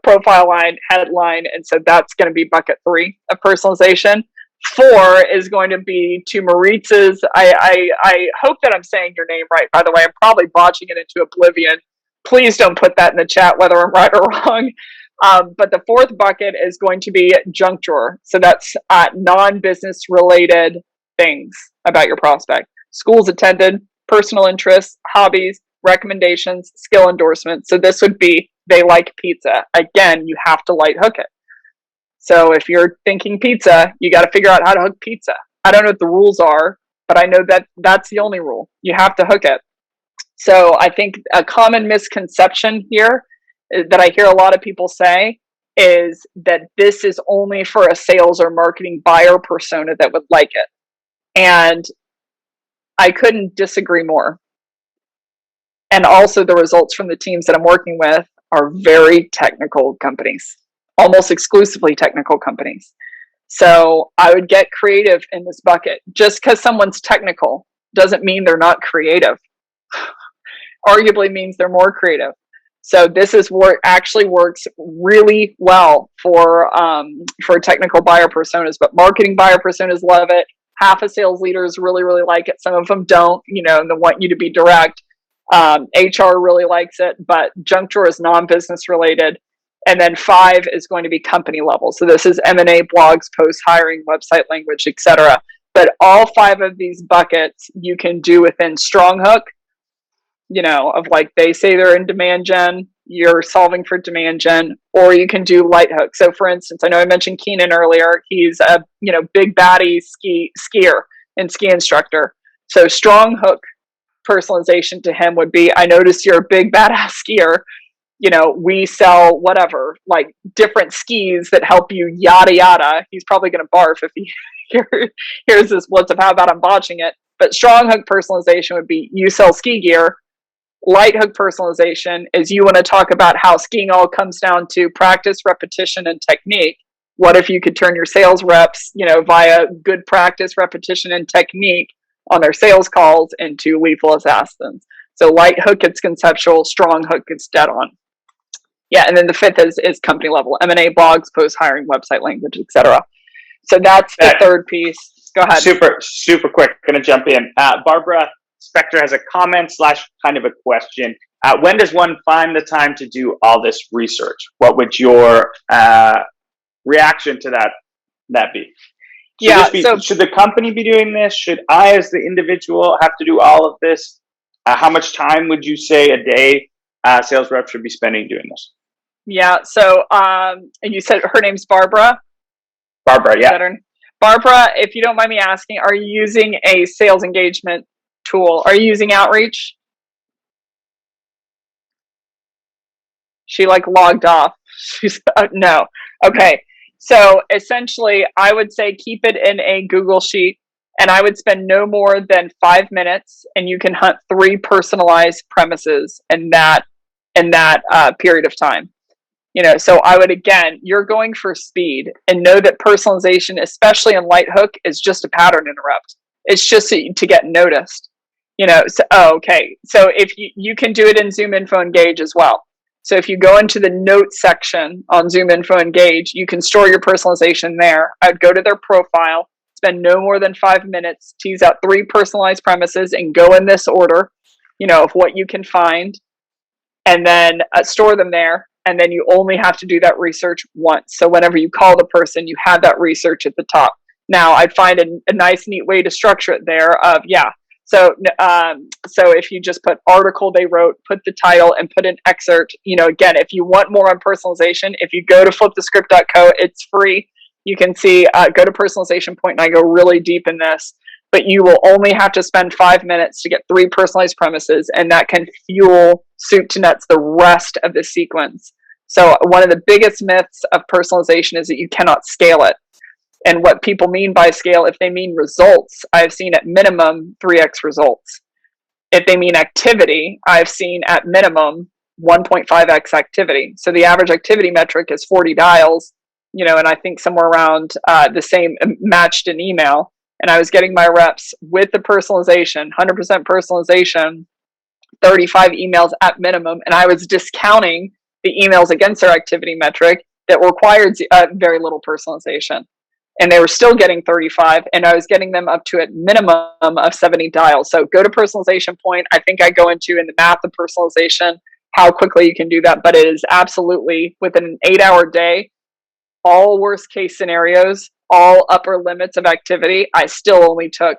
profile line, headline. And so that's going to be bucket 3 of personalization. 4 is going to be to Maritz's. I hope that I'm saying your name right. By the way, I'm probably botching it into oblivion. Please don't put that in the chat, whether I'm right or wrong. But the 4th bucket is going to be junk drawer. So that's non-business related things about your prospect. Schools attended, personal interests, hobbies, recommendations, skill endorsements. So this would be, they like pizza. Again, you have to light hook it. So if you're thinking pizza, you got to figure out how to hook pizza. I don't know what the rules are, but I know that that's the only rule. You have to hook it. So I think a common misconception here that I hear a lot of people say is that this is only for a sales or marketing buyer persona that would like it. And I couldn't disagree more. And also the results from the teams that I'm working with are very technical companies, almost exclusively technical companies. So I would get creative in this bucket. Just because someone's technical doesn't mean they're not creative. Arguably means they're more creative. So this is what actually works really well for technical buyer personas, but marketing buyer personas love it. Half of sales leaders really, really like it. Some of them don't, you know, and they want you to be direct. HR really likes it, but junk drawer is non-business related. And then 5 is going to be company level. So this is M&A, blogs, posts, hiring, website language, etc. But all 5 of these buckets you can do within StrongHook, you know, of like they say they're in demand gen, you're solving for demand gen, or you can do light hook. So for instance, I know I mentioned Keenan earlier. He's a, you know, big baddie skier and ski instructor. So strong hook personalization to him would be, I noticed you're a big badass skier. You know, we sell whatever, like different skis that help you yada yada. He's probably going to barf if he hears this. What's how about I'm botching it? But strong hook personalization would be you sell ski gear. Light hook personalization is you want to talk about how skiing all comes down to practice, repetition, and technique. What if you could turn your sales reps, you know, via good practice, repetition, and technique on their sales calls into lethal assassins? So light hook, it's conceptual. Strong hook, it's dead on. Yeah, and then the 5th is company level: M&A, blogs, post, hiring, website language, etc. So that's the 3rd piece. Go ahead. Super quick. Going to jump in. Barbara Spector has a comment / kind of a question. When does one find the time to do all this research? What would your reaction to that be? Should the company be doing this? Should I, as the individual, have to do all of this? How much time would you say a day sales rep should be spending doing this? Yeah. So, and you said her name's Barbara. Barbara, yeah. Barbara, if you don't mind me asking, are you using a sales engagement tool? Are you using Outreach? She like logged off. She's no. Okay. So essentially, I would say keep it in a Google Sheet, and I would spend no more than 5 minutes, and you can hunt 3 personalized premises in that period of time. You know, so I would, again, you're going for speed, and know that personalization, especially in light hook, is just a pattern interrupt. It's just to get noticed. You know, so okay. So if you can do it in Zoom Info Engage as well. So if you go into the notes section on Zoom Info Engage, you can store your personalization there. I'd go to their profile, spend no more than 5 minutes, tease out 3 personalized premises, and go in this order, you know, of what you can find, and then store them there. And then you only have to do that research once. So whenever you call the person, you have that research at the top. Now, I'd find a nice, neat way to structure it there of, yeah. So if you just put article they wrote, put the title, and put an excerpt, you know, again, if you want more on personalization, if you go to flipthescript.co, it's free. You can see, go to personalization point, and I go really deep in this. But you will only have to spend 5 minutes to get 3 personalized premises, and that can fuel soup to nuts the rest of the sequence. So one of the biggest myths of personalization is that you cannot scale it. And what people mean by scale, if they mean results, I've seen at minimum 3x results. If they mean activity, I've seen at minimum 1.5x activity. So the average activity metric is 40 dials, you know, and I think somewhere around the same matched in email. And I was getting my reps with the personalization, 100% personalization, 35 emails at minimum. And I was discounting the emails against their activity metric that required very little personalization. And they were still getting 35, and I was getting them up to a minimum of 70 dials. So go to personalization point. I think I go into in the math of personalization, how quickly you can do that. But it is absolutely within an 8-hour day, all worst case scenarios, all upper limits of activity. I still only took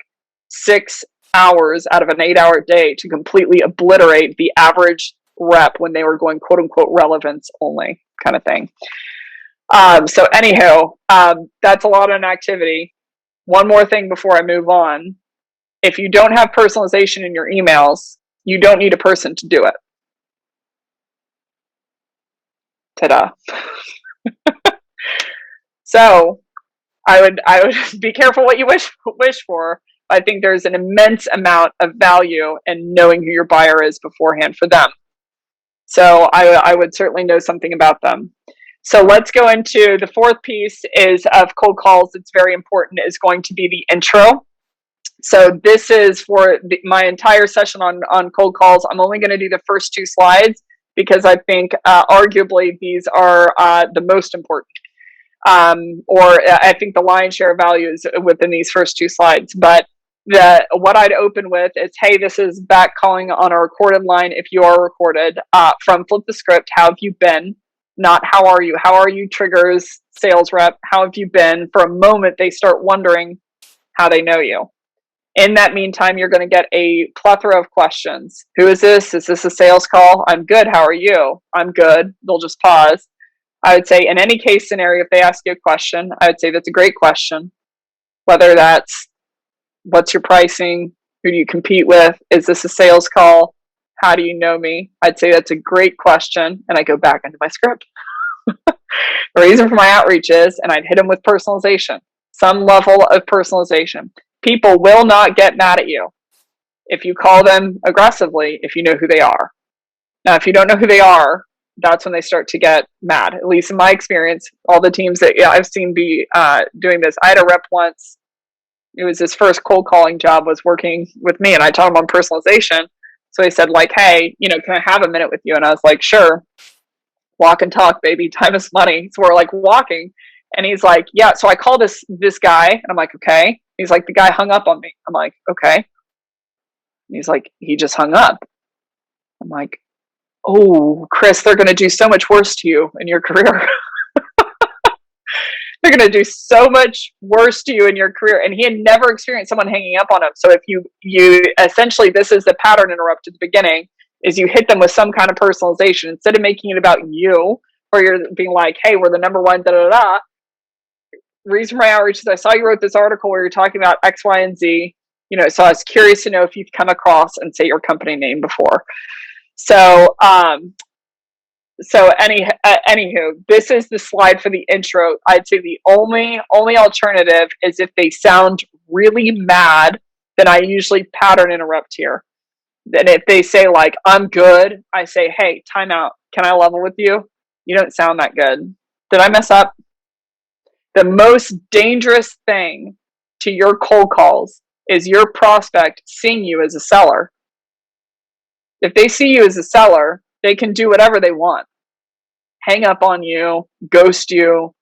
6 hours out of an 8-hour day to completely obliterate the average rep when they were going quote unquote relevance only kind of thing. So anywho, that's a lot on activity. One more thing before I move on. If you don't have personalization in your emails, you don't need a person to do it. Ta-da. So I would be careful what you wish for. I think there's an immense amount of value in knowing who your buyer is beforehand for them. So I would certainly know something about them. So let's go into the fourth piece is of cold calls. It's very important is going to be the intro. So this is for my entire session on cold calls. I'm only going to do the first two slides because I think arguably these are the most important. Or I think the lion's share of value is within these first two slides. But what I'd open with is, hey, this is Becc calling on a recorded line if you are recorded from Flip the Script. How have you been? Not how are you? How are you triggers sales rep. How have you been? For a moment, they start wondering how they know you. In that meantime, you're going to get a plethora of questions. Who is this? Is this a sales call? I'm good. How are you? I'm good. They'll just pause. I would say in any case scenario, if they ask you a question, I would say that's a great question. Whether that's what's your pricing? Who do you compete with? Is this a sales call? How do you know me? I'd say that's a great question. And I go back into my script. The reason for my outreach is, and I'd hit them with personalization, some level of personalization. People will not get mad at you if you call them aggressively, if you know who they are. Now, if you don't know who they are, that's when they start to get mad. At least in my experience, all the teams that I've seen be doing this. I had a rep once. It was his first cold calling job was working with me, and I taught him on personalization. So he said, like, hey, can I have a minute with you? And I was like, sure. Walk and talk, baby. Time is money. So we're like walking, and he's like, yeah. So I call this guy, and I'm like, okay. He's like, the guy hung up on me. I'm like, okay. He's like, he just hung up. I'm like, oh, Chris, they're going to do so much worse to you in your career. They're going to do so much worse to you in your career. And he had never experienced someone hanging up on him. So if you essentially, this is the pattern interrupt at the beginning, is you hit them with some kind of personalization instead of making it about you, or you're being like, hey, we're the number one, da da da. Reason for my outreach is I saw you wrote this article where you're talking about X, Y, and Z. So I was curious to know if you've come across and say your company name before. So, anywho, this is the slide for the intro. I'd say the only alternative is if they sound really mad, then I usually pattern interrupt here. Then if they say like, I'm good, I say, hey, time out. Can I level with you? You don't sound that good. Did I mess up? The most dangerous thing to your cold calls is your prospect seeing you as a seller. If they see you as a seller, they can do whatever they want. Hang up on you, ghost you,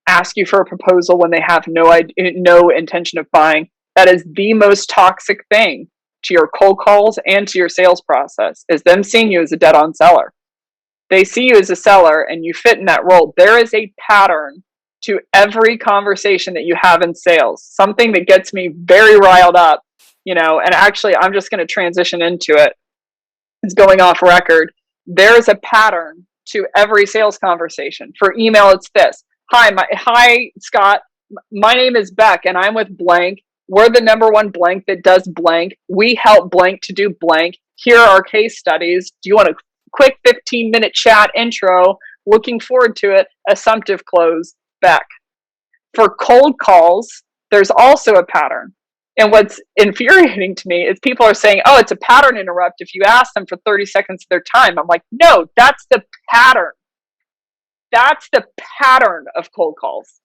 ask you for a proposal when they have no intention of buying. That is the most toxic thing to your cold calls and to your sales process, is them seeing you as a dead-on seller. They see you as a seller and you fit in that role. There is a pattern to every conversation that you have in sales, something that gets me very riled up, and actually I'm just going to transition into it. It's going off record. There is a pattern to every sales conversation. For email, it's this. Hi, Scott. My name is Becc, and I'm with blank. We're the number one blank that does blank. We help blank to do blank. Here are case studies. Do you want a quick 15-minute chat intro? Looking forward to it. Assumptive close. Becc. For cold calls, there's also a pattern. And what's infuriating to me is people are saying, oh, it's a pattern interrupt if you ask them for 30 seconds of their time. I'm like, no, that's the pattern. That's the pattern of cold calls.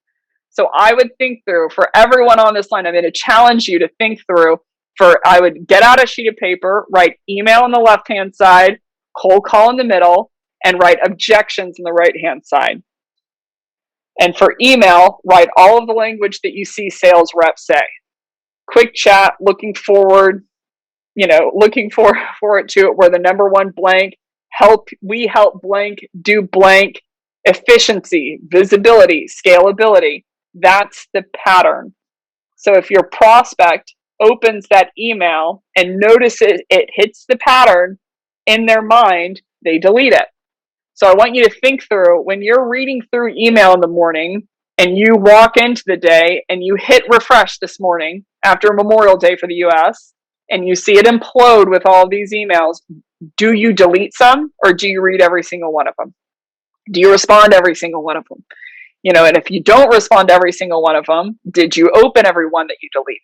So I would think through, for everyone on this line, I'm going to challenge you to think through, I would get out a sheet of paper, write email on the left-hand side, cold call in the middle, and write objections on the right-hand side. And for email, write all of the language that you see sales reps say. Quick chat, looking forward to it. We're the number one blank. We help blank do blank. Efficiency, visibility, scalability. That's the pattern. So if your prospect opens that email and notices it hits the pattern in their mind, they delete it. So I want you to think through, when you're reading through email in the morning and you walk into the day and you hit refresh this morning after Memorial Day for the US and you see it implode with all these emails, do you delete some or do you read every single one of them? Do you respond to every single one of them? And if you don't respond to every single one of them, did you open every one that you deleted?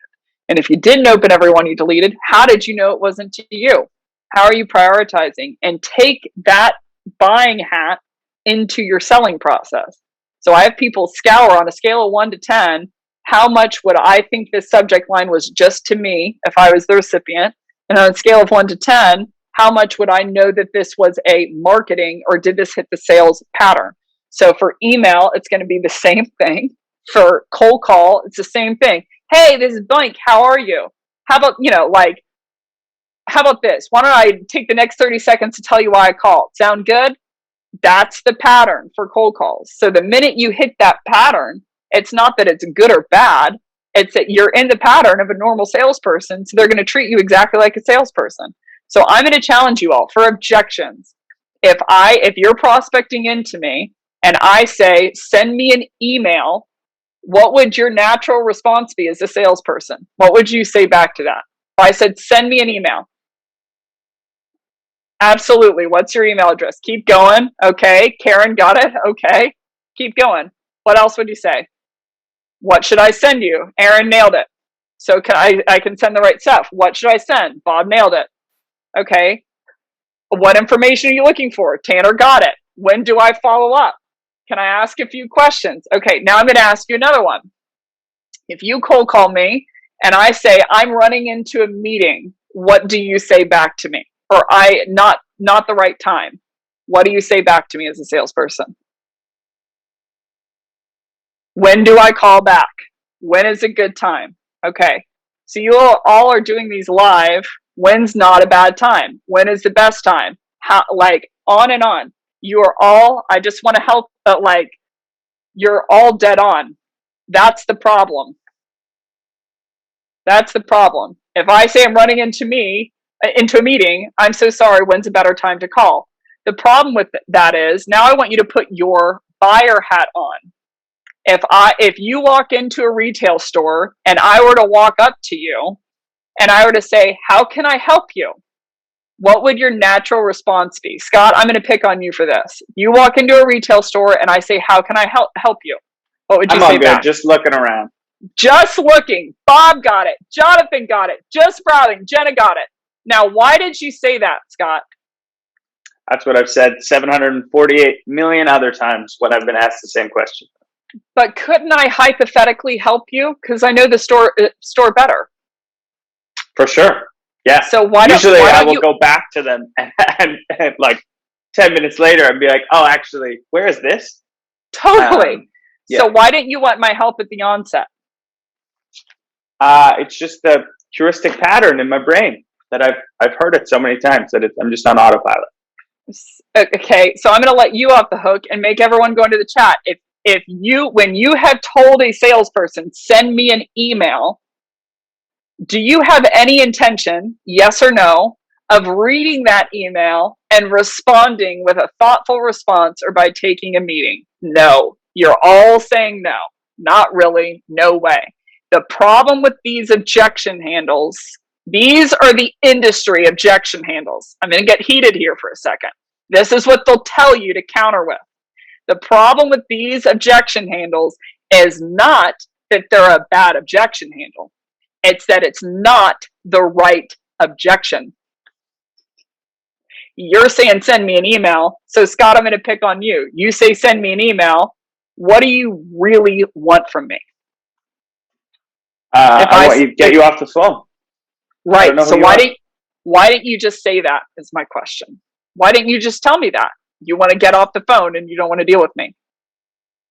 And if you didn't open every one you deleted, how did you know it wasn't to you? How are you prioritizing? And take that buying hat into your selling process. So I have people scour on a scale of 1 to 10, how much would I think this subject line was just to me if I was the recipient? And on a scale of 1 to 10, how much would I know that this was a marketing or did this hit the sales pattern? So for email, it's going to be the same thing. For cold call, it's the same thing. Hey, this is blank. How are you? How about, how about this? Why don't I take the next 30 seconds to tell you why I called? Sound good? That's the pattern for cold calls. So the minute you hit that pattern, it's not that it's good or bad. It's that you're in the pattern of a normal salesperson. So they're going to treat you exactly like a salesperson. So I'm going to challenge you all for objections. If you're prospecting into me and I say, send me an email, what would your natural response be as a salesperson? What would you say back to that? If I said, send me an email. Absolutely. What's your email address? Keep going. Okay. Karen, got it. Okay. Keep going. What else would you say? What should I send you? Aaron nailed it. So I can send the right stuff. What should I send? Bob nailed it. Okay. What information are you looking for? Tanner got it. When do I follow up? Can I ask a few questions? Okay. Now I'm going to ask you another one. If you cold call me and I say, I'm running into a meeting, what do you say back to me? Or not the right time. What do you say back to me as a salesperson? When do I call back? When is a good time? Okay. So you all are doing these live. When's not a bad time? When is the best time? How, on and on. You are all, I just want to help, but you're all dead on. That's the problem. That's the problem. If I say I'm running into a meeting, I'm so sorry, when's a better time to call? The problem with that is now I want you to put your buyer hat on. If you walk into a retail store and I were to walk up to you and I were to say, how can I help you? What would your natural response be? Scott, I'm going to pick on you for this. You walk into a retail store and I say, how can I help you? What would you say back? I'm all good, just looking around. Just looking. Bob got it. Jonathan got it. Just browsing. Jenna got it. Now, why did you say that, Scott? That's what I've said 748 million other times when I've been asked the same question. But couldn't I hypothetically help you? Because I know the store better. For sure. Yeah. So usually I will go back to them and 10 minutes later and be like, oh, actually, where is this? Totally. Yeah. So why didn't you want my help at the onset? It's just the heuristic pattern in my brain that I've heard it so many times that I'm just on autopilot. Okay, so I'm going to let you off the hook and make everyone go into the chat. When you have told a salesperson, send me an email, do you have any intention, yes or no, of reading that email and responding with a thoughtful response or by taking a meeting? No. You're all saying no. Not really. No way. The problem with these objection handles, these are the industry objection handles. I'm going to get heated here for a second. This is what they'll tell you to counter with. The problem with these objection handles is not that they're a bad objection handle. It's that it's not the right objection. You're saying, send me an email. So Scott, I'm going to pick on you. You say, send me an email. What do you really want from me? I want to get you off the phone. Right. So why didn't you just say that is my question. Why didn't you just tell me that? You want to get off the phone and you don't want to deal with me.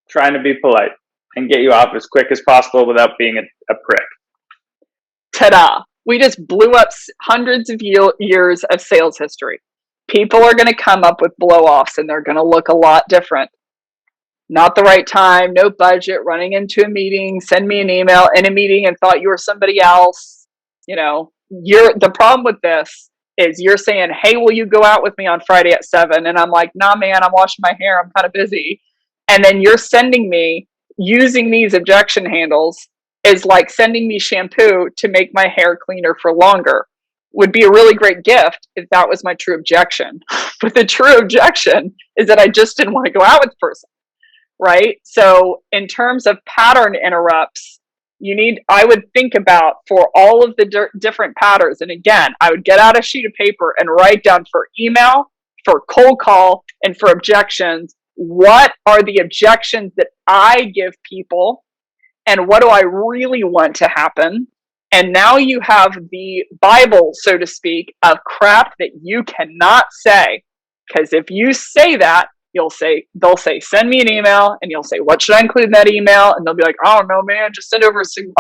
Trying to be polite and get you off as quick as possible without being a prick. Ta-da. We just blew up hundreds of years of sales history. People are going to come up with blow-offs and they're going to look a lot different. Not the right time, no budget, running into a meeting, send me an email in a meeting and thought you were somebody else. The problem with this is you're saying, hey, will you go out with me on Friday at 7? And I'm like, nah, man, I'm washing my hair. I'm kind of busy. And then you're sending me, using these objection handles, is like sending me shampoo to make my hair cleaner for longer. Would be a really great gift if that was my true objection. But the true objection is that I just didn't want to go out with the person. Right? So in terms of pattern interrupts, I would think about for all of the different patterns. And again, I would get out a sheet of paper and write down for email, for cold call, and for objections, what are the objections that I give people, and what do I really want to happen? And now you have the Bible, so to speak, of crap that you cannot say. Because if you say that, they'll say, send me an email, and you'll say, what should I include in that email? And they'll be like, I don't know, man, just send over some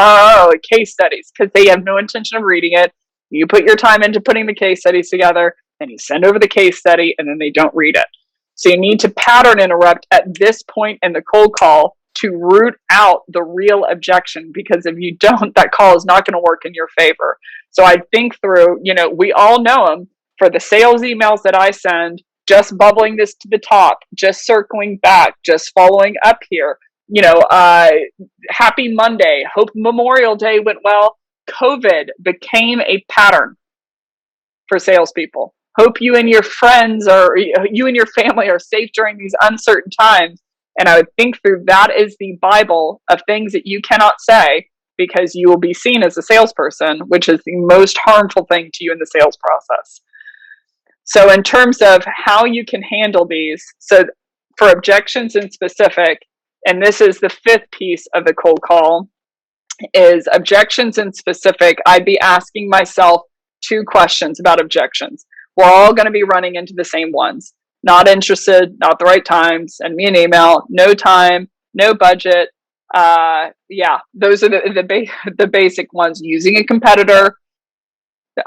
case studies, because they have no intention of reading it. You put your time into putting the case studies together, and you send over the case study, and then they don't read it. So you need to pattern interrupt at this point in the cold call to root out the real objection, because if you don't, that call is not going to work in your favor. So I think through, we all know them for the sales emails that I send, just bubbling this to the top, just circling back, just following up here, happy Monday, hope Memorial Day went well. COVID became a pattern for salespeople. Hope you and your friends or you and your family are safe during these uncertain times. And I would think through that is the Bible of things that you cannot say, because you will be seen as a salesperson, which is the most harmful thing to you in the sales process. So in terms of how you can handle these, so for objections in specific, and this is the fifth piece of the cold call, is objections in specific, I'd be asking myself 2 questions about objections. We're all going to be running into the same ones. Not interested, not the right time, send me an email, no time, no budget. Those are the basic ones. Using a competitor,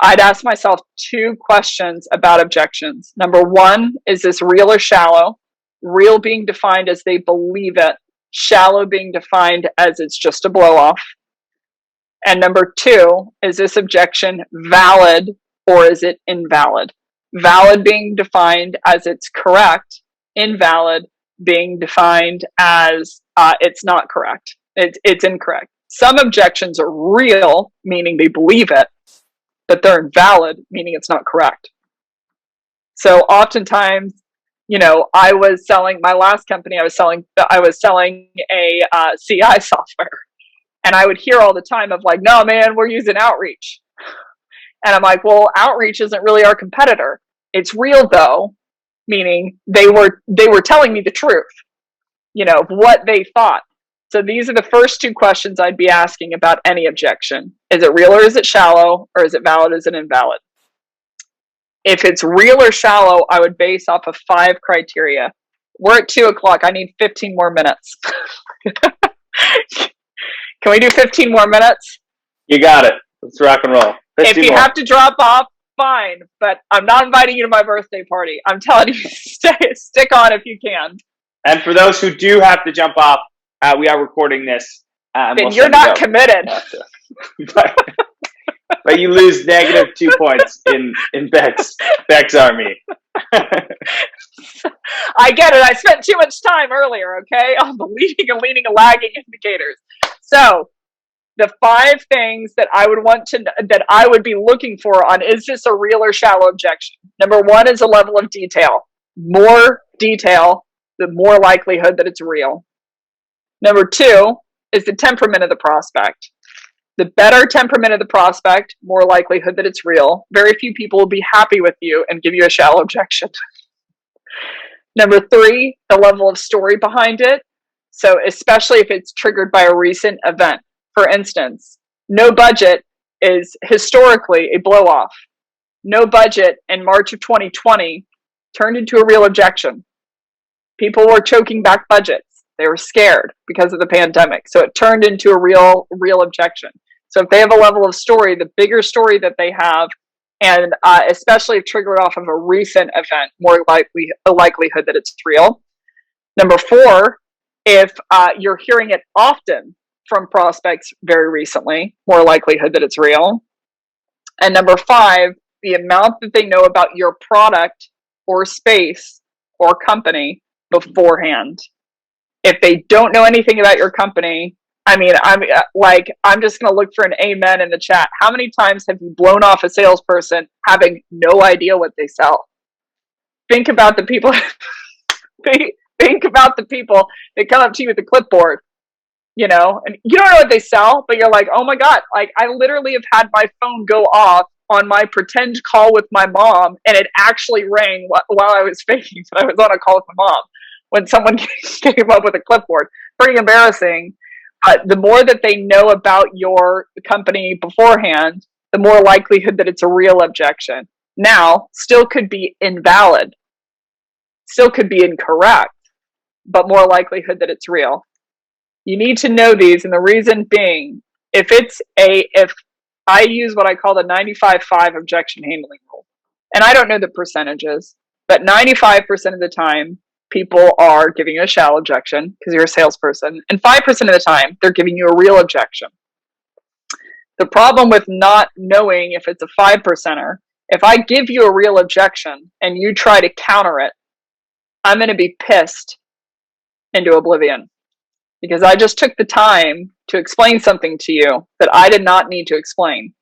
I'd ask myself 2 questions about objections. Number 1, is this real or shallow? Real being defined as they believe it, shallow being defined as it's just a blow off. And number 2, is this objection valid or is it invalid? Valid being defined as it's correct, invalid being defined as it's not correct. It's incorrect. Some objections are real, meaning they believe it, but they're invalid, meaning it's not correct. So oftentimes, I was selling my last company. I was selling a CI software, and I would hear all the time of like, no, man, we're using Outreach. And I'm like, well, Outreach isn't really our competitor. It's real though, meaning they were telling me the truth, of what they thought. So these are the first 2 questions I'd be asking about any objection. Is it real or is it shallow, or is it valid or is it invalid? If it's real or shallow, I would base off of 5 criteria. We're at 2:00. I need 15 more minutes. Can we do 15 more minutes? You got it. Let's rock and roll. If you have to drop off, fine, but I'm not inviting you to my birthday party. I'm telling you, stick on if you can. And for those who do have to jump off, we are recording this. Then you're not committed. But you lose -2 points in Beck's army. I get it. I spent too much time earlier, okay, on the leading and lagging indicators. So the 5 things that I would be looking for on, is this a real or shallow objection? Number 1 is a level of detail. More detail, the more likelihood that it's real. Number 2 is the temperament of the prospect. The better temperament of the prospect, more likelihood that it's real. Very few people will be happy with you and give you a shallow objection. Number 3, the level of story behind it. So especially if it's triggered by a recent event. For instance, no budget is historically a blow off. No budget in March of 2020 turned into a real objection. People were choking back budgets. They were scared because of the pandemic. So it turned into a real objection. So if they have a level of story, the bigger story that they have, and especially if triggered off of a recent event, more likelihood that it's real. Number 4, if you're hearing it often from prospects very recently, more likelihood that it's real. And number 5, the amount that they know about your product or space or company beforehand. If they don't know anything about your company, I'm just going to look for an amen in the chat. How many times have you blown off a salesperson having no idea what they sell? Think about the people. Think about the people that come up to you with a clipboard, and you don't know what they sell, but you're like, oh my God, like I literally have had my phone go off on my pretend call with my mom, and it actually rang while I was faking that I was on a call with my mom. when someone came up with a clipboard. Pretty embarrassing. But the more that they know about your company beforehand, the more likelihood that it's a real objection. Now, still could be invalid, still could be incorrect, but more likelihood that it's real. You need to know these, and the reason being, if I use what I call the 95-5 objection handling rule, and I don't know the percentages, but 95% of the time, people are giving you a shallow objection because you're a salesperson, and 5% of the time, they're giving you a real objection. The problem with not knowing if it's a 5%er, if I give you a real objection and you try to counter it, I'm going to be pissed into oblivion because I just took the time to explain something to you that I did not need to explain.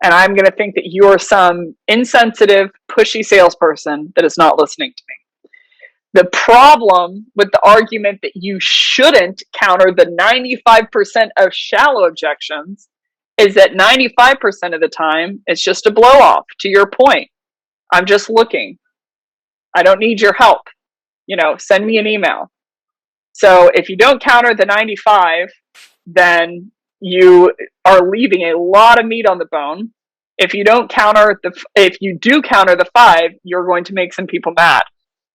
And I'm going to think that you're some insensitive, pushy salesperson that is not listening to me. The problem with the argument that you shouldn't counter the 95% of shallow objections is that 95% of the time, it's just a blow off. To your point, I'm just looking. I don't need your help. Send me an email. So if you don't counter the 95, then you are leaving a lot of meat on the bone. If you do counter the 5, you're going to make some people mad.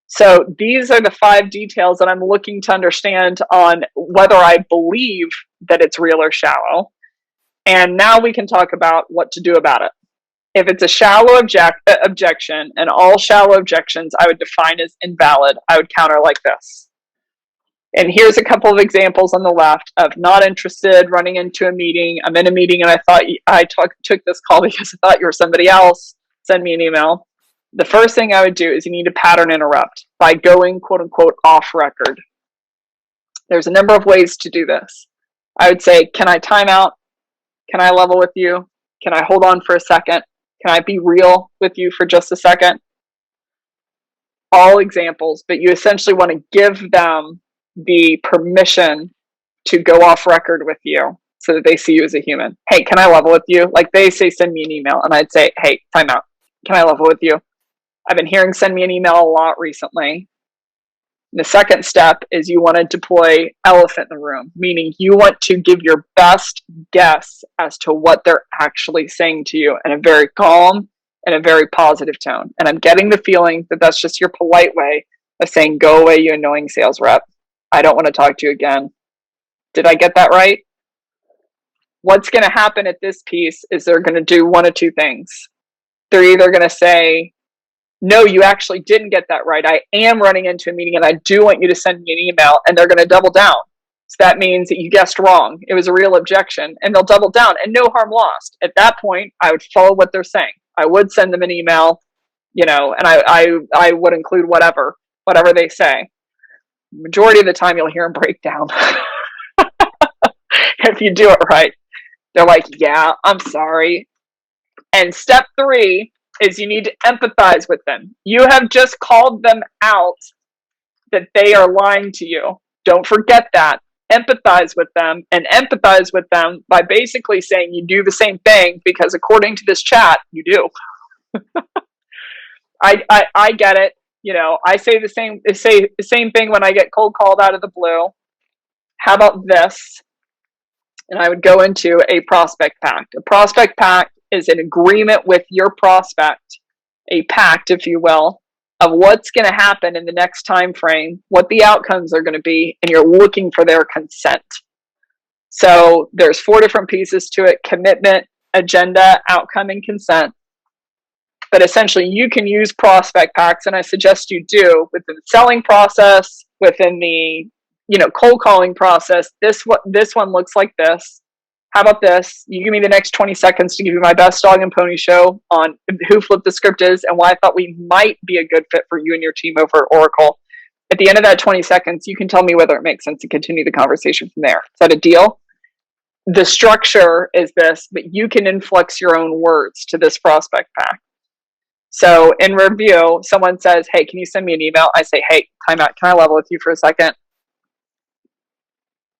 So these are the 5 details that I'm looking to understand on whether I believe that it's real or shallow. And now we can talk about what to do about it. If it's a shallow objection, and all shallow objections I would define as invalid, I would counter like this. And here's a couple of examples on the left of not interested, running into a meeting. I'm in a meeting and I thought I took this call because I thought you were somebody else. Send me an email. The first thing I would do is you need to pattern interrupt by going, quote unquote, off record. There's a number of ways to do this. I would say, can I time out? Can I level with you? Can I hold on for a second? Can I be real with you for just a second? All examples, but you essentially want to give them the permission to go off record with you so that they see you as a human. Hey, can I level with you? Like they say, send me an email. And I'd say, hey, time out. Can I level with you? I've been hearing send me an email a lot recently. The second step is you want to deploy elephant in the room, meaning you want to give your best guess as to what they're actually saying to you in a very calm and a very positive tone. And I'm getting the feeling that that's just your polite way of saying, go away, you annoying sales rep. I don't want to talk to you again. Did I get that right? What's going to happen at this piece is they're going to do one of two things. They're either going to say, no, you actually didn't get that right. I am running into a meeting and I do want you to send me an email, and they're going to double down. So that means that you guessed wrong. It was a real objection, and they'll double down and no harm lost. At that point, I would follow what they're saying. I would send them an email, and I would include whatever they say. Majority of the time you'll hear them break down. If you do it right. They're like, yeah, I'm sorry. And step 3 is you need to empathize with them. You have just called them out that they are lying to you. Don't forget that. Empathize with them, and empathize with them by basically saying you do the same thing because according to this chat, you do. I get it. I say the same thing when I get cold called out of the blue. How about this? And I would go into a prospect pact. A prospect pact is an agreement with your prospect, a pact, if you will, of what's going to happen in the next time frame, what the outcomes are going to be, and you're looking for their consent. So there's 4 different pieces to it: commitment, agenda, outcome, and consent. But essentially, you can use prospect pacts, and I suggest you do within the selling process, within the cold calling process. This one looks like this. How about this? You give me the next 20 seconds to give you my best dog and pony show on who Flip the Script is and why I thought we might be a good fit for you and your team over at Oracle. At the end of that 20 seconds, you can tell me whether it makes sense to continue the conversation from there. Is that a deal? The structure is this, but you can influx your own words to this prospect pack. So in review, someone says, hey, can you send me an email? I say, hey, time out. Can I level with you for a second?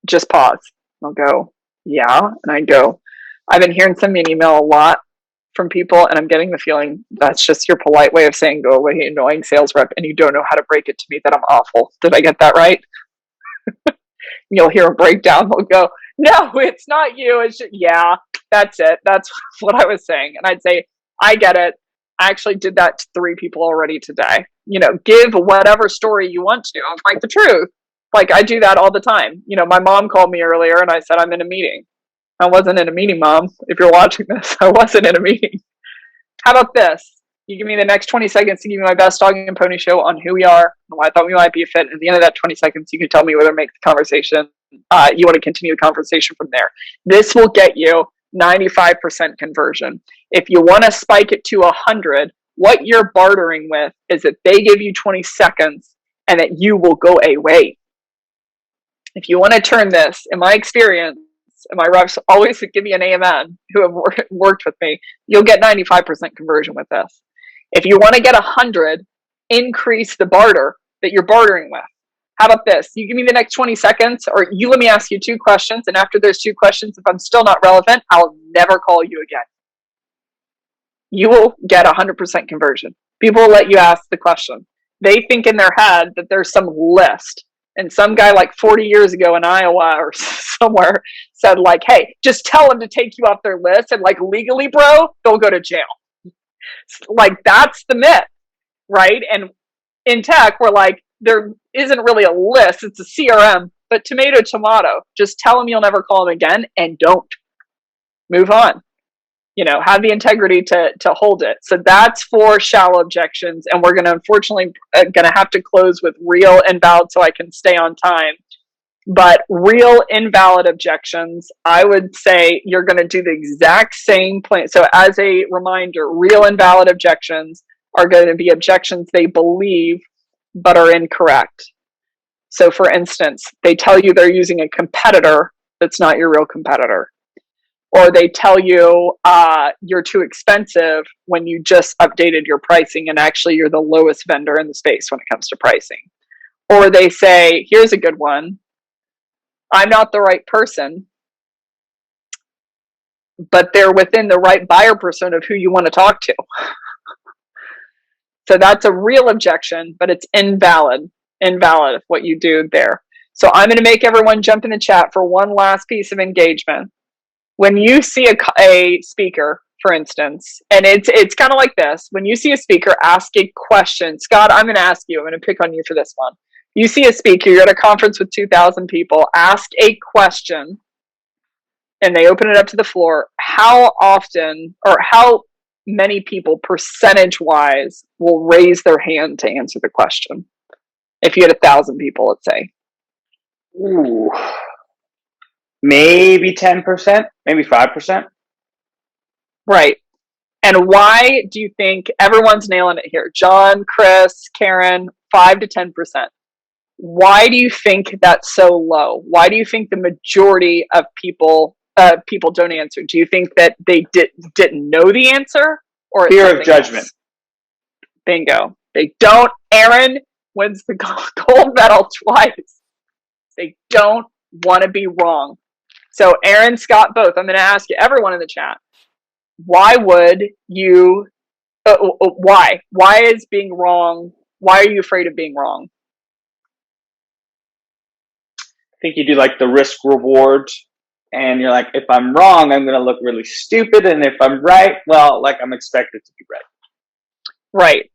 Just pause. I'll go, yeah. And I go, I've been hearing send me an email a lot. from people, and I'm getting the feeling that's just your polite way of saying, go away, annoying sales rep, and you don't know how to break it to me that I'm awful. Did I get that right? You'll hear a breakdown. They'll go, no, it's not you. It's just, yeah, that's it. That's what I was saying. And I'd say, I get it. I actually did that to 3 people already today. Give whatever story you want to, like the truth. Like I do that all the time. My mom called me earlier and I said, I'm in a meeting. I wasn't in a meeting, Mom. If you're watching this, I wasn't in a meeting. How about this? You give me the next 20 seconds to give me my best dog and pony show on who we are and why I thought we might be a fit. At the end of that 20 seconds, you can tell me whether to make the conversation. You want to continue the conversation from there. This will get you 95% conversion. If you want to spike it to 100, what you're bartering with is that they give you 20 seconds and that you will go away. If you want to turn this, in my experience, and my reps always give me an amen who have worked with me, you'll get 95% conversion with this. If you want to get 100, increase the barter that you're bartering with. How about this? You give me the next 20 seconds, or you let me ask you 2 questions, and after those 2 questions, if I'm still not relevant, I'll never call you again. You will get 100% conversion. People will let you ask the question. They think in their head that there's some list. And some guy like 40 years ago in Iowa or somewhere said like, hey, just tell them to take you off their list. And like legally, bro, they'll go to jail. Like that's the myth, right? And in tech, we're like, there isn't really a list. It's a CRM, but tomato. Just tell them you'll never call them again and don't. Move on. Have the integrity to hold it. So that's for shallow objections. And we're going to unfortunately going to have to close with real invalid so I can stay on time. But real invalid objections, I would say you're going to do the exact same plan. So as a reminder, real invalid objections are going to be objections they believe but are incorrect. So for instance, they tell you they're using a competitor that's not your real competitor. Or they tell you you're too expensive when you just updated your pricing and actually you're the lowest vendor in the space when it comes to pricing. Or they say, here's a good one, I'm not the right person, but they're within the right buyer persona of who you want to talk to. So that's a real objection, but it's invalid what you do there. So I'm going to make everyone jump in the chat for one last piece of engagement. When you see a speaker, for instance, and it's kind of like this. When you see a speaker, ask a question. Scott, I'm going to ask you. I'm going to pick on you for this one. You see a speaker, you're at a conference with 2,000 people, ask a question, and they open it up to the floor. How often or how many people percentage-wise will raise their hand to answer the question? If you had 1,000 people, let's say. Ooh. Maybe 10%, maybe 5%. Right. And why do you think everyone's nailing it here? John, Chris, Karen, 5 to 10%. Why do you think that's so low? Why do you think the majority of people don't answer? Do you think that they didn't know the answer, or fear of judgment? Else? Bingo. They don't. Aaron wins the gold medal twice. They don't want to be wrong. So Aaron, Scott, both. I'm going to ask you, everyone in the chat, why would you? Why? Why is being wrong? Why are you afraid of being wrong? I think you do like the risk reward, and you're like, if I'm wrong, I'm going to look really stupid, and if I'm right, well, like I'm expected to be right. Right.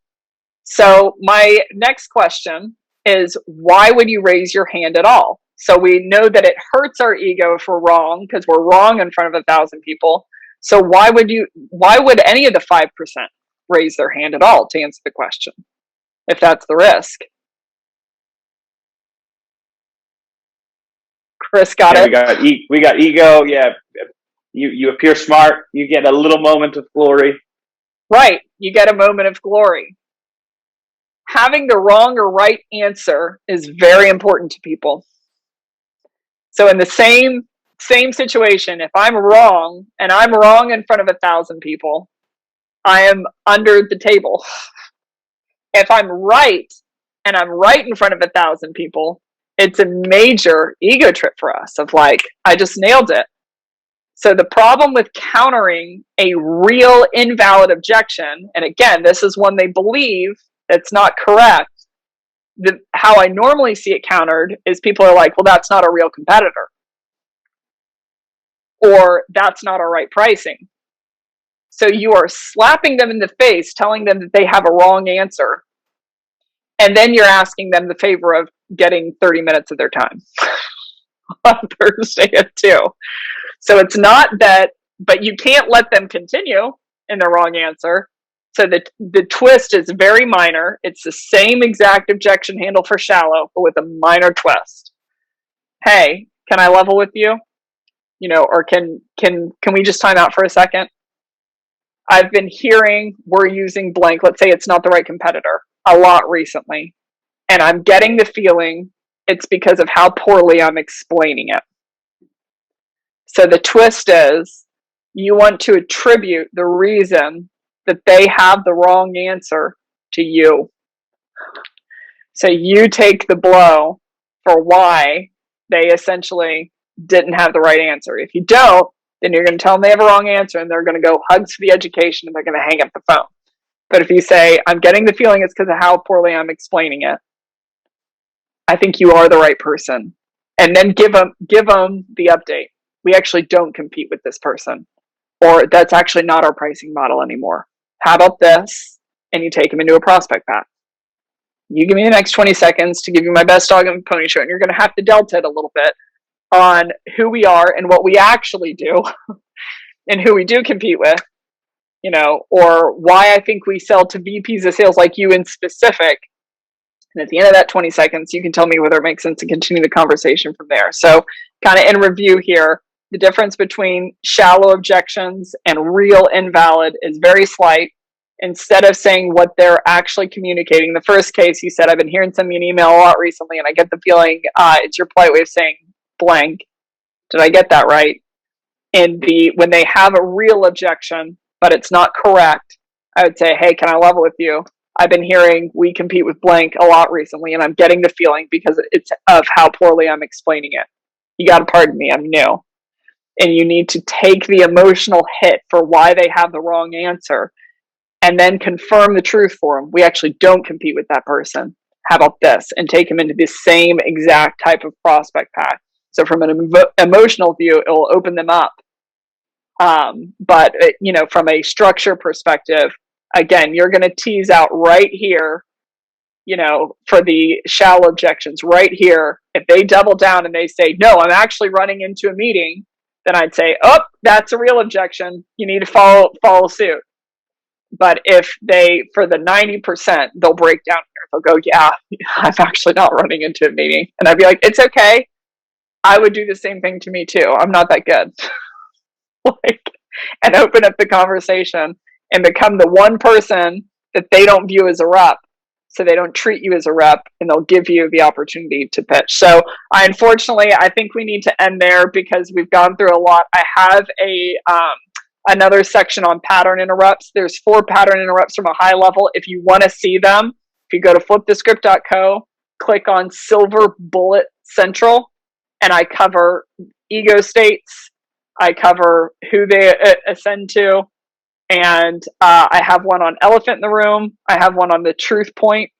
So my next question is, why would you raise your hand at all? So we know that it hurts our ego if we're wrong, because we're wrong in front of 1,000 people. So why would any of the 5% raise their hand at all to answer the question, if that's the risk? Chris got it. We got ego. Yeah. You appear smart. You get a little moment of glory. Right. You get a moment of glory. Having the wrong or right answer is very important to people. So in the same situation, if I'm wrong and I'm wrong in front of 1,000 people, I am under the table. If I'm right and I'm right in front of 1,000 people, it's a major ego trip for us of like, I just nailed it. So the problem with countering a real invalid objection, and again, this is one they believe that's not correct. How I normally see it countered is people are like, well, that's not a real competitor. Or that's not our right pricing. So you are slapping them in the face, telling them that they have a wrong answer. And then you're asking them the favor of getting 30 minutes of their time on Thursday at 2. So it's not that, but you can't let them continue in the wrong answer. So the twist is very minor. It's the same exact objection handle for shallow, but with a minor twist. Hey, can I level with you? Or can we just time out for a second? I've been hearing we're using blank. Let's say it's not the right competitor a lot recently. And I'm getting the feeling it's because of how poorly I'm explaining it. So the twist is you want to attribute the reason that they have the wrong answer to you. So you take the blow for why they essentially didn't have the right answer. If you don't, then you're going to tell them they have a wrong answer and they're going to go hugs for the education and they're going to hang up the phone. But if you say, I'm getting the feeling it's because of how poorly I'm explaining it, I think you are the right person. And then give them the update. We actually don't compete with this person. Or that's actually not our pricing model anymore. How about this? And you take them into a prospect path. You give me the next 20 seconds to give you my best dog and pony show, and you're going to have to delta it a little bit on who we are and what we actually do and who we do compete with, or why I think we sell to VPs of sales like you in specific. And at the end of that 20 seconds, you can tell me whether it makes sense to continue the conversation from there. So kind of in review here, the difference between shallow objections and real invalid is very slight. Instead of saying what they're actually communicating, the first case, you said, I've been hearing some in email a lot recently, and I get the feeling it's your polite way of saying blank. Did I get that right? When they have a real objection, but it's not correct, I would say, hey, can I level with you? I've been hearing we compete with blank a lot recently, and I'm getting the feeling because it's of how poorly I'm explaining it. You got to pardon me, I'm new. And you need to take the emotional hit for why they have the wrong answer and then confirm the truth for them. We actually don't compete with that person. How about this? And take them into the same exact type of prospect path. So from an emotional view, it will open them up. But from a structure perspective, again, you're going to tease out right here, for the shallow objections right here. If they double down and they say, no, I'm actually running into a meeting, then I'd say, oh, that's a real objection. You need to follow suit. But if for the 90%, they'll break down here. They'll go, yeah, I'm actually not running into a meeting. And I'd be like, it's okay. I would do the same thing to me too. I'm not that good. And open up the conversation and become the one person that they don't view as a rep. So they don't treat you as a rep, and they'll give you the opportunity to pitch. So I think we need to end there because we've gone through a lot. I have another section on pattern interrupts. There's 4 pattern interrupts from a high level. If you want to see them, if you go to flipthescript.co, click on Silver Bullet Central, and I cover ego states. I cover who they ascend to. And I have one on elephant in the room. I have one on the truth point.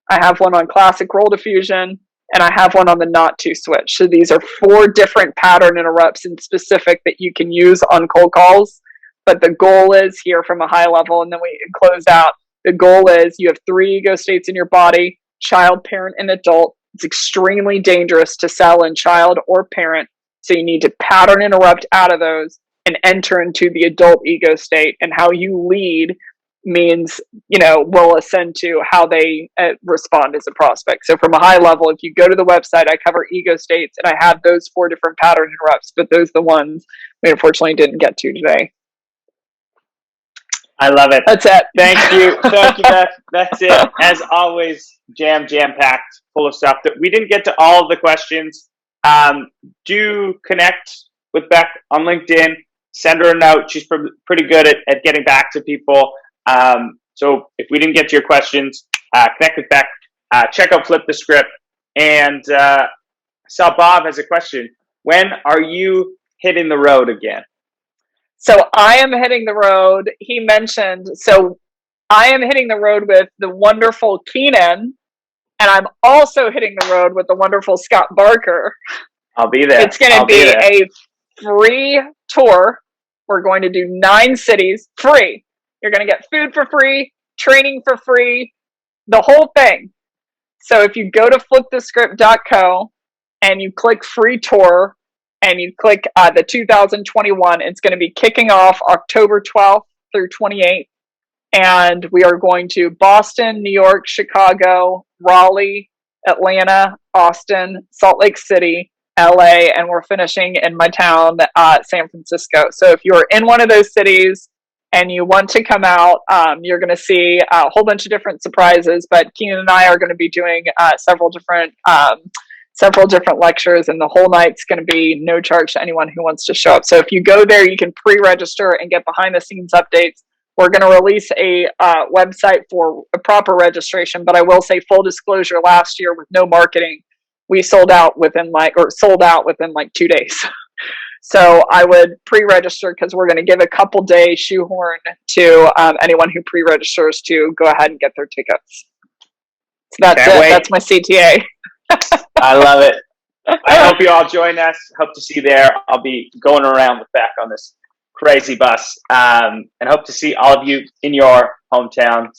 I have one on classic role diffusion. And I have one on the not to switch. So these are 4 different pattern interrupts in specific that you can use on cold calls. But the goal is here from a high level, and then we close out. The goal is you have 3 ego states in your body: child, parent, and adult. It's extremely dangerous to sell in child or parent. So you need to pattern interrupt out of those and enter into the adult ego state. And how you lead means, will ascend to how they respond as a prospect. So from a high level, if you go to the website, I cover ego states, and I have those 4 different pattern interrupts, but those are the ones we unfortunately didn't get to today. I love it. That's it. Thank you, Beth. That's it. As always, jam-packed, full of stuff that we didn't get to all of the questions. Do connect with Becc on LinkedIn. Send her a note. She's pretty good at getting back to people. So if we didn't get to your questions, connect with Becc. Check out Flip the Script. And I saw Bob has a question. When are you hitting the road again? So I am hitting the road. He mentioned, so I am hitting the road with the wonderful Keenan, and I'm also hitting the road with the wonderful Scott Barker. I'll be there. It's going to I'll be there. a free tour. We're going to do 9 cities free. You're going to get food for free, training for free, the whole thing. So if you go to flipthescript.co and you click free tour and you click the 2021, it's going to be kicking off October 12th through 28th. And we are going to Boston, New York, Chicago, Raleigh, Atlanta, Austin, Salt Lake City, LA, and we're finishing in my town, San Francisco. So if you're in one of those cities and you want to come out, you're going to see a whole bunch of different surprises. But Keenan and I are going to be doing several different lectures, and the whole night's going to be no charge to anyone who wants to show up. So if you go there, you can pre-register and get behind-the-scenes updates. We're going to release a website for a proper registration, but I will say, full disclosure, last year with no marketing, we sold out within like 2 days. So I would pre-register because we're going to give a couple day shoehorn to anyone who pre-registers to go ahead and get their tickets. So that's Can't it. wait. That's my CTA. I love it. I hope you all join us. Hope to see you there. I'll be going around with Becc on this crazy bus, and hope to see all of you in your hometowns.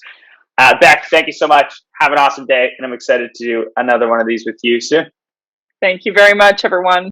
Becc, thank you so much. Have an awesome day, and I'm excited to do another one of these with you soon. Thank you very much, everyone.